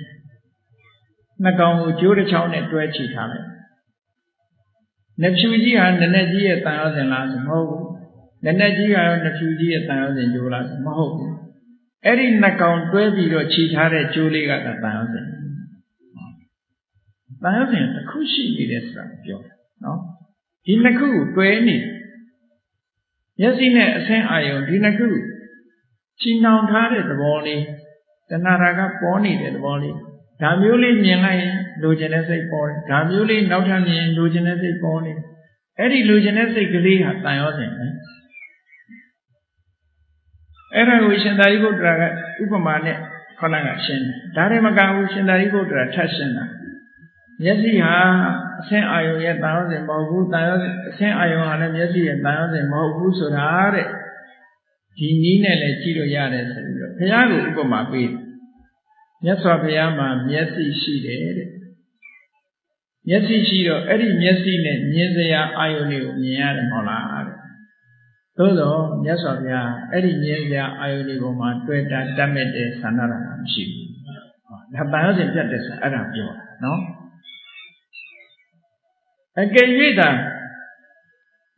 နှစ်ကောင်ကိုကြိုးတစ်ချောင်းနဲ့တွဲချီထားတယ်နှဖြူကြီးဟာနက်နက်ကြီးရဲ့တန်ရောစင်လားဆိုမဟုတ်ဘူးနက်နက်ကြီးကရောနှဖြူကြီးရဲ့တန်ရောစင်ကြိုးလားဆိုမဟုတ်ဘူးအဲ့ဒီနှစ်ကောင်တွဲပြီးတော့ခြိထားတဲ့ကြိုးလေးကတန်ရောစင်တန်ရောစင်တစ်ခုရှိနေတယ်ဆိုတာပြောနော်ဒီနှစ်ခုကိုတွဲနေမျက်စိနဲ့အဆင်းအာယုံဒီနှစ်ခုချီနှောင်ထားတဲ့သဘောလေးတဏှာရာကပေါ်နေတဲ့သဘောလေးဒါမျိုးလေးမြင်လိုက်ရင်လိုချင်တဲ့စိတ်ပေါ်တယ်ဒါမျိုးလေးနောက်ထပ်မြင်လိုချင်တဲ့စိတ်ပေါ်နေအဲ့ဒီလိုချင်တဲ့စိတ်ကလေးဟာတန်ရောစင်ပဲအဲ့ဒါကိုရှင်သာရိပုတ္တရာကဥပမာနဲ့ခေါင်းကရှင်းတယ်ဒါတွေမကဘူးရှင်သာရိပုတ္တရာထပ်ရှင်းတာမျက်စိဟာအဆင်းအာယုံရဲ့တန်ရောစင်မဟုတ်ဘူးတန်ရောအဆင်းအာယုံဟာလည်းမျက်စိရဲ့တန်ရောစင်မဟုတ်ဘူးဆိုတာတဲ့ဒီနည်းနဲ့လည်းကြည့်လို့ရတယ်ဆိုပြီးတော့ဘုရားကိုဥပမာပေးတယ်မြတ်စွာဘုရားမှာမျက်စိရှိတယ်တဲ့မျက်စိရှိတော့အဲ့ဒီမျက်စိနဲ့မြင်စရာအာယုန်တွေကိုမြင်ရတယ်မဟုတ်လားတဲ့သို့တော့မြတ်စွာဘုရားအဲ့ဒီမြင်စရာအာယုန်တွေပေါ်မှာတွေ့တာတတ်မဲ့တဲ့ဆန္ဒရတာမရှိဘူးဒါတန်ရောစင်ပြတ်တဲ့ဆိုအဲ့ဒါပြောတာနော်အကယ်၍သာ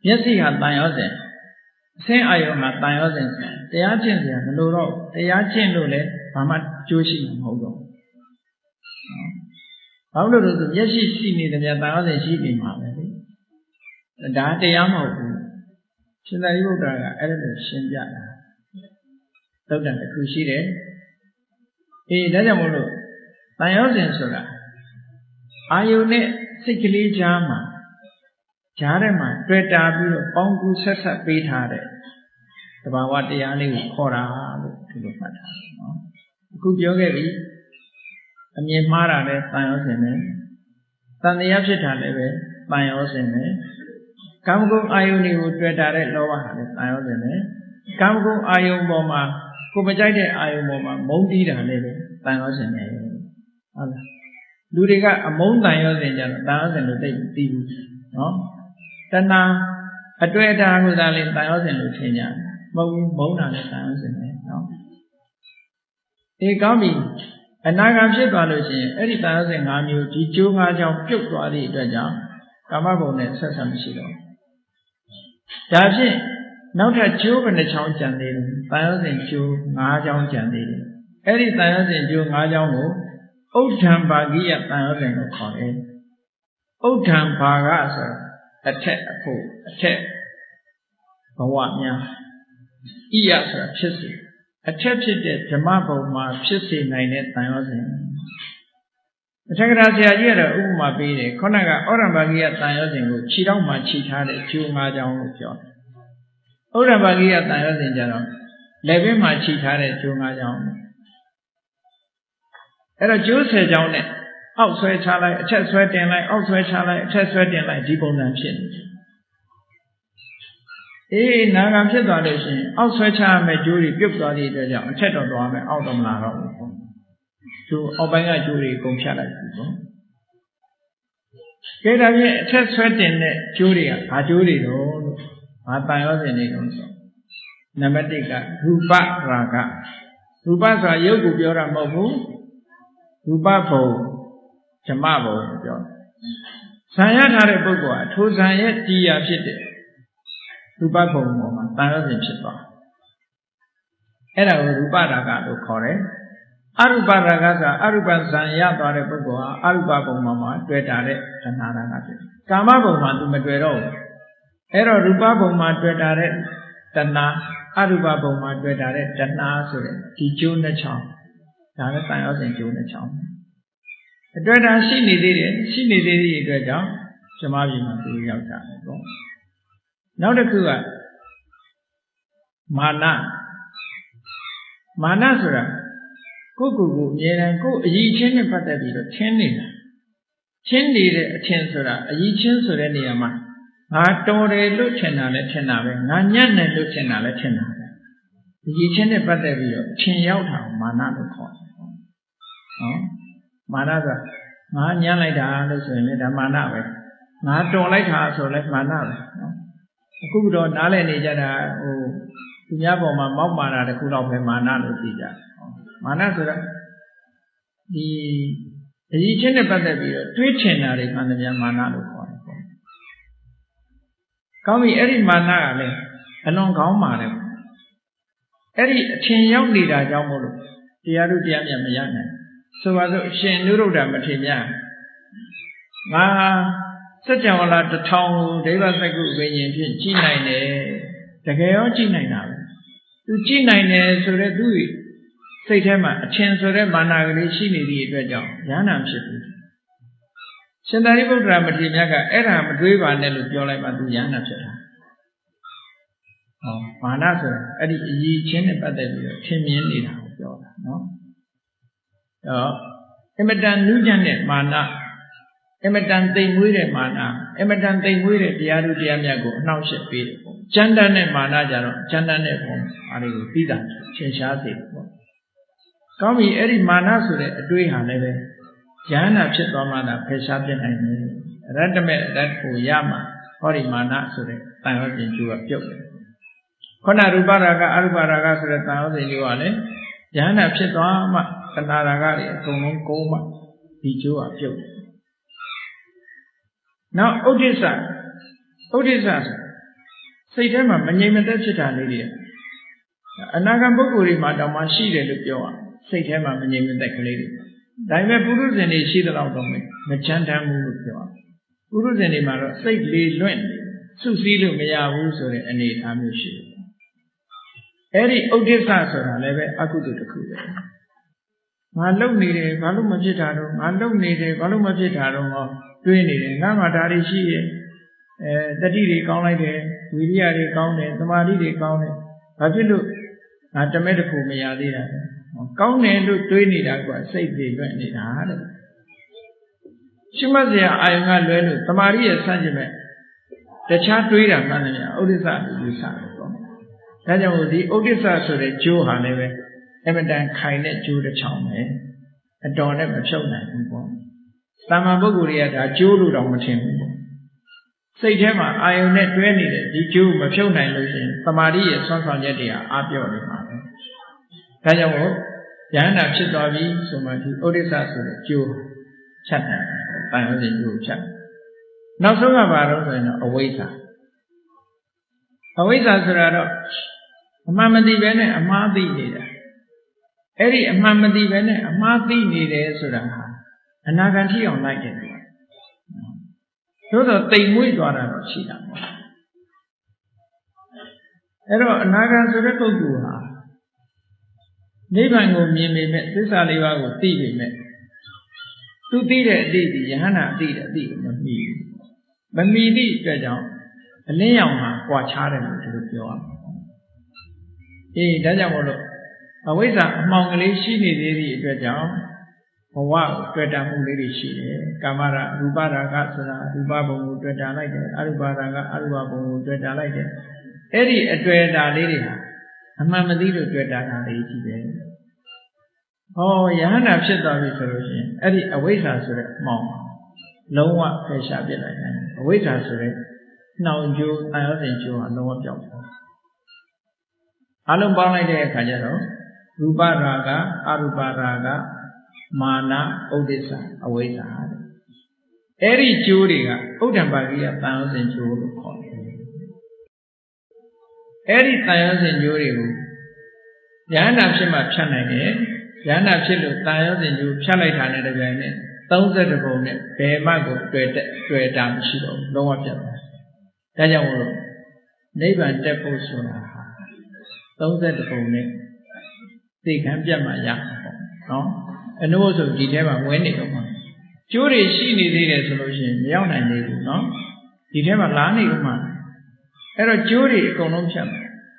မျက်စိဟာတန်ရောစင်အဆင်းအာယုံဟာတန်ရောစင်တရားကျင့်စရာမလိုတော့တရားကျင့်လို့လည်းဘာမှကျိုးရှိမှာမဟုတ်တော့ဘာလို့လဲဆိုမျက်စိရှိနေတယ်များတန်ရောစင်ရှိနေမှာပဲလေဒါတရားမဟုတ်ဘူးရှင်သာရိပုတ္တရာကအဲ့ဒါကိုရှင်းပြတာသုတ္တန်တစ်ခုရှိတယ်အေးဒါကြောင့်မို့လို့တန်ရောစင်ဆိုတာအာယုန်နဲ့စိတ်ကလေးကြားမှာကြားထဲမှာတွေ့တာပြီးတော့ပေါင်းကူးဆက်ဆက်ပေးထားတဲ့တဘာဝတရားလေးကိုခေါ်တာလို့ဒီလိုမှတ်ထားတယ်နော်အခုပြောခဲ့ပြီအမြင်မှားတာလည်းတန်ရောစင်ပဲတန်တရားဖြစ်တာလည်းပဲတန်ရောစင်ပဲကာမဂုဏ်အာယုန်တွေကိုတွေ့တာတဲ့လောဘဟာလည်းတန်ရောစင်ပဲကာမဂုဏ်အာယုန်ပေါ်မှာကိုမကြိုက်တဲ့အာယုန်ပေါ်မှာမုန်းတီးတာလည်းပဲတန်ရောစင်ပဲဟုတ်လားလူတွေကအမုန်းတန်ရောစင်ကြတော့တန်ရောစင်လို့သိပြီးဘူးနော်တဏှာအတွေ့အတာကိုသာလေတန်ရောစင်လို့ထင်ကြတယ်မဟုတ်ဘူးမုန်းတာလည်းတန်ရောစင်ပဲနော်ဒီကောင်းပြီအနာဂတ်ဖြစ်သွားလို့ရှိရင်အဲ့ဒီတန်ရောစင်၅မျိုးဒီကျိုး၅ချောင်းပြုတ်သွားသည့်အတွက်ကြောင့်ကာမဘုံနဲ့ဆက်ဆံမရှိတော့ဒါဖြင့်နောက်ထပ်ကျိုးဘယ်နှချောင်းကျန်သေးလဲတန်ရောစင်ကျိုး၅ချောင်းကျန်သေးတယ်အဲ့ဒီတန်ရောစင်ကျိုး၅ချောင်းကိုဥဒ္ဓံဘာဂိယတန်ရောစင်ကိုခေါ်တယ်ဥဒ္ဓံဘာဂဆိုတာအထက်အဖို့အထက်ဘဝများဣယဆိုတာဖြစ်စေအထက်ဖြစ်တဲ့ဓမ္မဘုံမှာဖြစ်စေနိုင်တဲ့တန်ရောစင်အထက်ကရာဆရာကြီးကတော့ဥပမာပေးတယ်ခေါဏကဩရမဂိယတန်ရောစင်ကိုခြေထောက်မှာခြိထားတဲ့ကျိုး၅ချောင်းလို့ပြောတယ်ဩရမဂိယတန်ရောစင်ကြတော့လက်ဘက်မှာခြိထားတဲ့ကျိုး၅ချောင်းအဲ့တော့ကျိုး10ချောင်းနဲ့အောက်ဆွဲချလိုက်အထက်ဆွဲတင်လိုက်အောက်ဆွဲချလိုက်အထက်ဆွဲတင်လိုက်ဒီပုံစံဖြစ်နေတယ်အေးနာဂံဖြစ်သွားလို့ရှိရင်အောက်ဆွဲချရမယ့်ကျိုးတွေပြုတ်သွားသည့်အတွက်ကြောင့်အထက်တော့သွားမယ်အောက်တော့မလာတော့ဘူးကျိုးအောက်ပိုင်းကကျိုးတွေအကုန်ဖြတ်လိုက်ပြီပေါ့ကဲဒါဖြင့်အထက်ဆွဲတင်တဲ့ကျိုးတွေကဘာကျိုးတွေတော့လို့ဘာတန်ရောစင်တွေတော့ဆိုနံပါတ်1ကရူပရာဂရူပဆိုတာရုပ်ကိုပြောတာမဟုတ်ဘူးရူပဘုံဓမ္မဘုံပြော ဇံရထားတဲ့ပုဂ္ဂိုလ်ဟာထိုဇံရဲ့ကြည်ရာဖြစ်တဲ့ရူပဘုံပေါ်မှာတန်ရောစဉ်ဖြစ်သွားအဲ့ဒါကိုရူပရာဂလို့ခေါ်တယ်အရူပရာဂကအရူပဇံရသွားတဲ့ပုဂ္ဂိုလ်ဟာအရူပဘုံမှာတွေ့တာတဲ့တဏှာရာဂဖြစ်တယ်ကာမဘုံမှာသူမတွေ့တော့ဘူးအဲ့တော့ရူပဘုံမှာတွေ့တာတဲ့တဏှာအရူပဘုံမှာတွေ့တာတဲ့တဏှာဆိုတဲ့ဒီကျိုးနှစ်ချောင်းဒါလည်းတန်ရောစဉ်ကျိုးနှစ်ချောင်းအတွက်ဒါရှိနေသေးတယ်ရှိနေသေးတဲ့အတွက်ကြောင့်ဇမပြေမှာသူရောက်တာပေါ့နောက်တစ်ခုကမာနဆိုတာကိုယ့်ကိုယ်ကိုအမြဲတမ်းကိုယ်အရည်ချင်းနဲ့ပတ်သက်ပြီးတော့ထင်းနေတာချင်းနေတဲ့အထင်ဆိုတာအရည်ချင်းဆိုတဲ့နေရာမှာငါတော်တယ်လို့ထင်တာလည်းထင်တာပဲငါညံ့တယ်လို့ထင်တာလည်းထင်တာပဲအရည်ချင်းနဲ့ပတ်သက်ပြီးတော့ထင်ရောက်တာကိုမာနလို့ခေါ်တယ်နော်မာနဆိုတာငါညံ့လိုက်တာလို့ဆိုရင်လည်းဒါမာနပဲငါတော်လိုက်တာဆိုလည်းမာနပဲနော်အခုတော့နားလည်နေကြတာဟိုသူများပေါ်မှာမောက်မာတာတခုတော့ပဲမာနလို့သိကြတယ်မာနဆိုတာဒီအရည်ချင်းနဲ့ပတ်သက်ပြီးတော့တွေးချင်တာတွေမှန်တယ်မာနလို့ခေါ်တယ်ပေါ့ကောင်းပြီအဲ့ဒီမာနကလည်းအလွန်ကောင်းပါတယ်အဲ့ဒီအထင်ရောက်နေတာကြောင့်မို့လို့တရားတို့တရားမြတ်မရနိုင်ဆိုပါစို့အရှင်နုရုဒ္ဓမထေရမြတ်ငါစัจ java လာ1000ကိုဒိဗ္ဗစက္ကုဝိညာဉ်ဖြင့်ကြည်နိုင်တယ်တကယ်ရောကြည်နိုင်တာပဲသူကြည်နိုင်တယ်ဆိုတော့သူစိတ်ထဲမှာအထင်ဆိုတဲ့မာနကလေးရှိနေသည့်အတွက်ကြောင့်ဉာဏ်နာဖြစ်ဘူးရှင်သာရိပုတ္တရာမထေရမြတ်ကအဲ့ဒါမတွေးပါနဲ့လို့ပြောလိုက်မှသူဉာဏ်နာဖြစ်တာမာနဆိုတာအဲ့ဒီအရေးချင်းနဲ့ပတ်သက်ပြီးတော့ထင်မြင်နေတာကိုပြောတာနော်အမတန်နုညံ့တဲ့မာနအမတန်သိမ်မွေးတဲ့မာနအမတန်သိမ်မွေးတဲ့တရားတို့တရားမြတ်ကိုအနှောင့်အယှက်ပေးတယ်ပေါ့ကျမ်းတမ်းတဲ့မာနကြတော့ကျမ်းတမ်းတဲ့ပုံအားလေးကိုပြီးတာထင်ရှားစေတယ်ပေါ့ကောင်းပြီအဲ့ဒီမာနဆိုတဲ့အတွေးဟာလည်းပဲဉာဏ်နာဖြစ်သွားမှသာဖယ်ရှားပြနိုင်တယ်ရတ္တမေရတ္တကိုရမှဟောဒီမာနဆိုတဲ့တန်ရောစဉ်ကျိုးကပြုတ်တယ်ခုနရူပရာဂအရူပရာဂဆိုတဲ့တန်ရောစဉ်ကျိုးကလည်းဉာဏ်နာဖြစ်သွားမှတဏှာရာဂတွေအကုန်လုံးကုန်မှဒီကျိုးကပြုတ်တယ်နောက်ဥဒိစ္စဆိုစိတ်ထဲမှာမငြိမ်မသက်ဖြစ်တာလေးတွေအနာဂတ်ပုဂ္ဂိုလ်တွေမှာတောင်မှရှိတယ်လို့ပြောရစိတ်ထဲမှာမငြိမ်မသက်ကလေးတွေဒါပေမဲ့ပုရုဇဉ်တွေရှိတဲ့လောက်တော့မချမ်းတမ်းဘူးလို့ပြောရပုရုဇဉ်တွေမှာတော့စိတ်လေလွင့်စုစည်းလို့မရဘူးဆိုတဲ့အနေအထားမျိုးရှိတယ်အဲ့ဒီဥဒိစ္စဆိုတာလည်းပဲအကုသိုလ်တစ်ခုပဲငါလုံနေတယ်ဘာလို့မဖြစ်တာတော့ငါလုံနေတယ်ဘာလို့မဖြစ်တာတော့တွေးနေတယ်ငါမှဒါတွေရှိရဲ့တတိတွေကောင်းလိုက်တယ်ဝိရိယတွေကောင်းတယ်သမာဓိတွေကောင်းတယ်ဘာဖြစ်လို့ငါတမဲတစ်ခုမရသေးတာကောင်းတယ်လို့တွေးနေတာကစိတ်တွေလွတ်နေတာတဲ့ရှိမစရာအာယုံကလွဲလို့သမာဓိရဲ့ဆန့်ကျင်မဲ့တခြားတွေးတာမှန်တယ်ဥဒိစ္စလို့ယူဆတယ်ပေါ့ဒါကြောင့်ဒီဥဒိစ္စဆိုတဲ့ကျိုးဟာလည်းပဲအမတန်ခိုင်တဲ့ကျိုးတစ်ချောင်းပဲအတော်နဲ့မဖြုတ်နိုင်ဘူးပေါ့သာမန်ပုဂ္ဂိုလ်တွေကဒါကျိုးလို့တော့မထင်ဘူးပေါ့စိတ်ထဲမှာအာယုံနဲ့တွဲနေတဲ့ဒီကျိုးမဖြုတ်နိုင်လို့ရှိရင်သမာဓိရဲ့ဆွမ်းဆောင်ချက်တွေကအားပြော့နေမှာပဲဒါကြောင့်မို့ဉာဏ်နာဖြစ်သွားပြီဆိုမှဒီဥဒိစ္စဆိုတဲ့ကျိုးဖြတ်တယ်။တန်ရုံးစဉ်ကျိုးဖြတ်။နောက်ဆုံးကဘာလို့ဆိုရင်တော့အဝိဇ္ဇာ။အဝိဇ္ဇာဆိုတာတော့အမှန်မသိပဲနဲ့အမှားသိနေတာ။အဲ့ဒီအမှန်မသိပဲနဲ့အမှားသိနေတယ်ဆိုတာဟာအနာဂတ်ထိအောင်လိုက်တယ်ကွာ။သို့တော့တိမ်မွေ့သွားတာတော့ရှိတာပေါ့။အဲ့တော့အနာဂတ်ဆိုတဲ့ပုဂ္ဂိုလ်ဟာနိဗ္ဗာန်ကိုမြင်ပေမဲ့သစ္စာလေးပါးကိုသိပေမဲ့သူသိတဲ့အတိတ်ဒီယဟန္တာအတိတ်အတိတ်ကိုမမီဘူးမမီသည့်အတွက်ကြောင့်အလင်းရောင်မှာကြွားချတယ်လို့ဒီလိုပြောရမှာအေးဒါကြောင့်မို့လို့အဝိဇ္ဇာအမှောင်ကလေးရှိနေသေးသည့်အတွက်ကြောင့်ဘဝကိုတွေ့တာမှုလေးတွေရှိတယ်ကာမရာရူပရာဂဆိုတာရူပဘုံကိုတွေ့တာလိုက်တယ်အရူပရာဂအရူပဘုံကိုတွေ့တာလိုက်တယ်အဲ့ဒီအတွေ့အတာလေးတွေဟာအမှန်မသိလို့တွေ့တာလေးကြီးပဲဟောယဟန္တာဖြစ်သွားပြီဆိုလို့ရှိရင်အဲ့ဒီအဝိဇ္ဇာဆိုတဲ့အမှောင်လုံးဝဖယ်ရှားပြစ်လိုက်တယ်အဝိဇ္ဇာဆိုတဲ့နှောင်ကြိုးတန်ရောစဉ်ကြိုးဟာလုံးဝပြောက်သွားအလုံးပေါင်းလိုက်တဲ့အခါကျတော့ရူပရာဂအရူပရာဂမာနဥဒိစ္စအဝိဇ္ဇာ Eri Juriga, Udambagia, thousand Juru. Eri thousand Juru. Yana Shima Chanage, Yana Chilu, thousand Juru, Chanatana the Granite, thousand of Bone, Bemago, Dam Shido, Lower Java. Dayawolo, Neighbor and Depo Sona, thousand of Bone, they can Jama Yak, no? And also detail when it comes. Jury she needed a solution, young and able, no? Did have a lani woman. Era jury economic.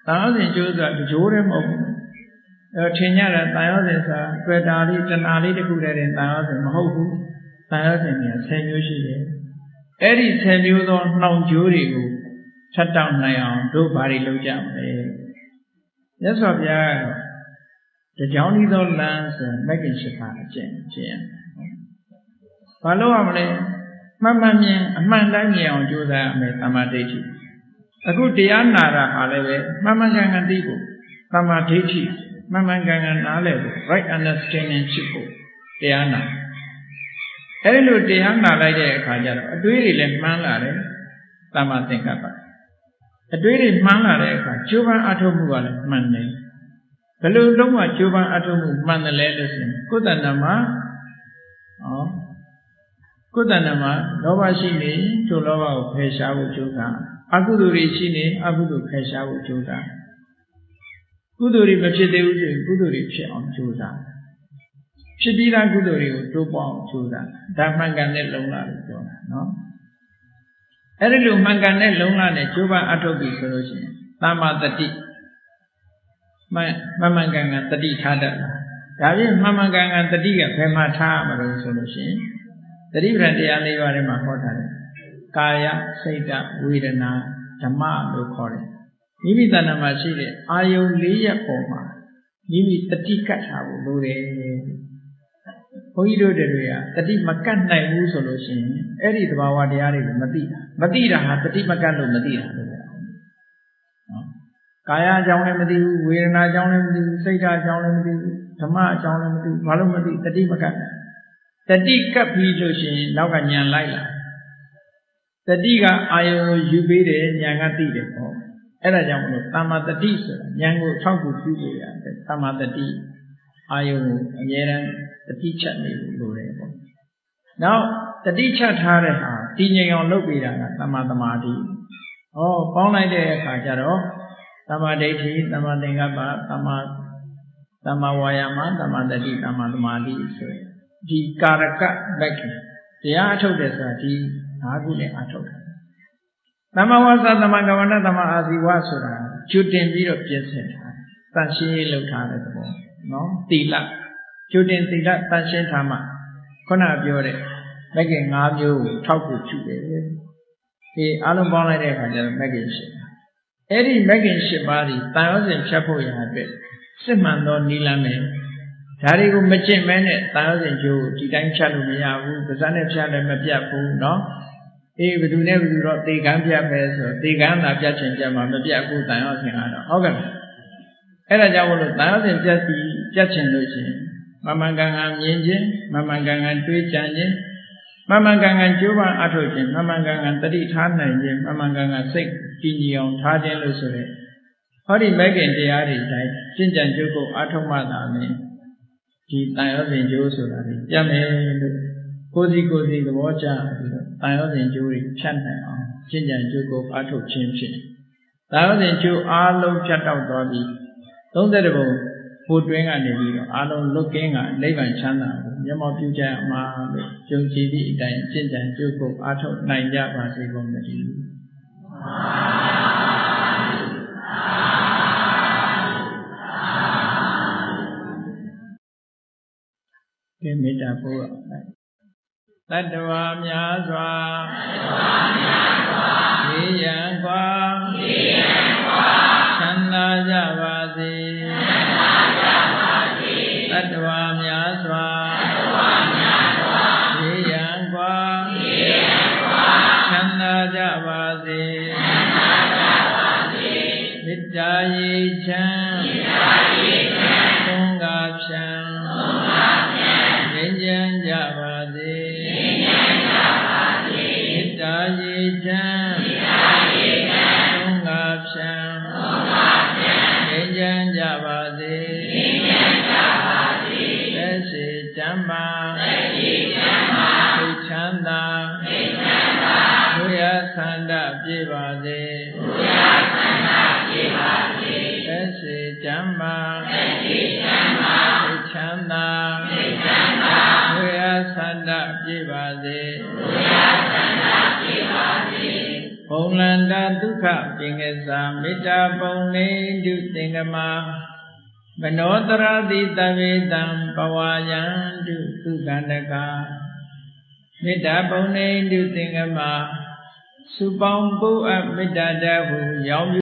Thousand Jews are the jury of Chinyara, thousands are Pedali, Janali, the good in thousand, Mahobu, thousand years, 10 years. Eddie 10 years on non jury who shut down now, do body look down. That's what they are. The Johnny Don lands making Chicago, Jim. Follow Mamma, a man like me on Judah made Amadechi. A good Diana, however, Mamma Gang and Digo, Amadechi, Mamma Gang and Ale, right understanding Chico, Diana. Hello, Diana, like a Kajaro, a really manlare, Tama think about. A really manlare, Chuba Atomual, Monday. Hello, Doma Chuba Atomu, Manalesin, Kudanama. Kudanama, Nova Shini, to Lova Peshavu Juda, Aguduri Shini, Agudu Peshavu Juda. Guduri Machidu, Guduri on Juda. Shidira Guduri, Tupa Juda, Damanganet Lona, no? Erilu Manganet Lona, Juba Atobi solution, Tama the Tea. Mamanganga the Tea Tada. David Mamanganga the Diga Pema Tama solution. The different Alivarima Hotel, Kaya, Saita, Vidana, Tama, no calling. Nibi Tanamashiri, Ayo Leia Poma, Nibi Tatika, Lure. Hoido de Rea, Tati Makan Naimu solution, Eddie the Bawa de Ari, Madira, Tati Makano Madira. Kaya Jaunamadi, Virana Jaunamadi, Saita Jaunamadi, Tama Jaunamadi, Malumadi, Tati Makana. The Dika Pijoshi, Naganyan Laila. The Diga Ayo Jubide, Yangati, Ella Jamu, Tama the Tisa, Yango Tangu Julia, Tama the Di, Ayo, Yeran, the teacher. Now, the teacher Tareha, teaching on Lopida, Tama the Madi. Oh, Pona de Kajaro, Tama de Ti, Tama Dengaba, Tama Wayama, Tama the Di, Tama the Madi. The Karaka Becky. The Ato Desati, Agule Ato. Namawasa Namagavana Nama Aziwasura, Chutin Biro Piaset, Tanshi Lutana, no? Tila, Chutin Tila, Tanshin Tama, Kona Biore, making Abu, Taku Chude. The Alubana Maggin Ship. Eddie Maggin Shipari, 1,000 Chapo Yabe, Simando Nilame. Tarigo Machin Man, 1,000 Jew, Titan Chalumia, the son of Chalum Mapiapu, no? If we do never do not take Gambia Pes or take Gamba Jachin Jama, Mapiapu, Diana. Okay. Ella Javolo, 1,000 Jachin Luchin, Mamangang Yinjin, Mamangang Twitchanjin, Mamangang Juba Atochin, Mamangang 30 Tanajin, Mamangang 6, Jinyon, Tajin Lucere. How did Megan the Ari died? Jinjan Juko Atomada. He tired in Josuari, Yame, Cozy the watcher, tired in Jury, Chantan, Jinjan Juko, Ato Chinchin. Tired in Jew, Arlo chat out Doddy. Don't let go, food drink and the video, Arlo looking at Levan Chana, Yama Puja, Ma, Joji, Jinjan Juko, Ato, 9 Java, Sigom the Metaphor. Tadwa Myazwa, Yangwa, Chanda Javasi, Tadwa Myazwa, Yangwa, Chanda Javasi, Vidyayi Chan, Tunga Chan. Java, ရေချမ်းသုံးငါဖြံငြိမ်းချမ်းကြပါစေသက်ရှိချမ်းမာစိတ်ချမ်းသာဘုရားဆန္ဒပြေပါစေသက်ရှိချမ်းမာစိတ်ချမ်းသာဘုရားဆန္ဒပြေပါစေဘုံလန္တာဒုက္ခပင်ကစားမေတ္တာပုံနေတုသင်္ကမာမနောတရတိတဝေတံပဝါယံတုသုကန္တကာမေတ္တာပုံနေတုသင်္ကမာစုပေါင်းပုအပ်မေတ္တာတဟုရောင်း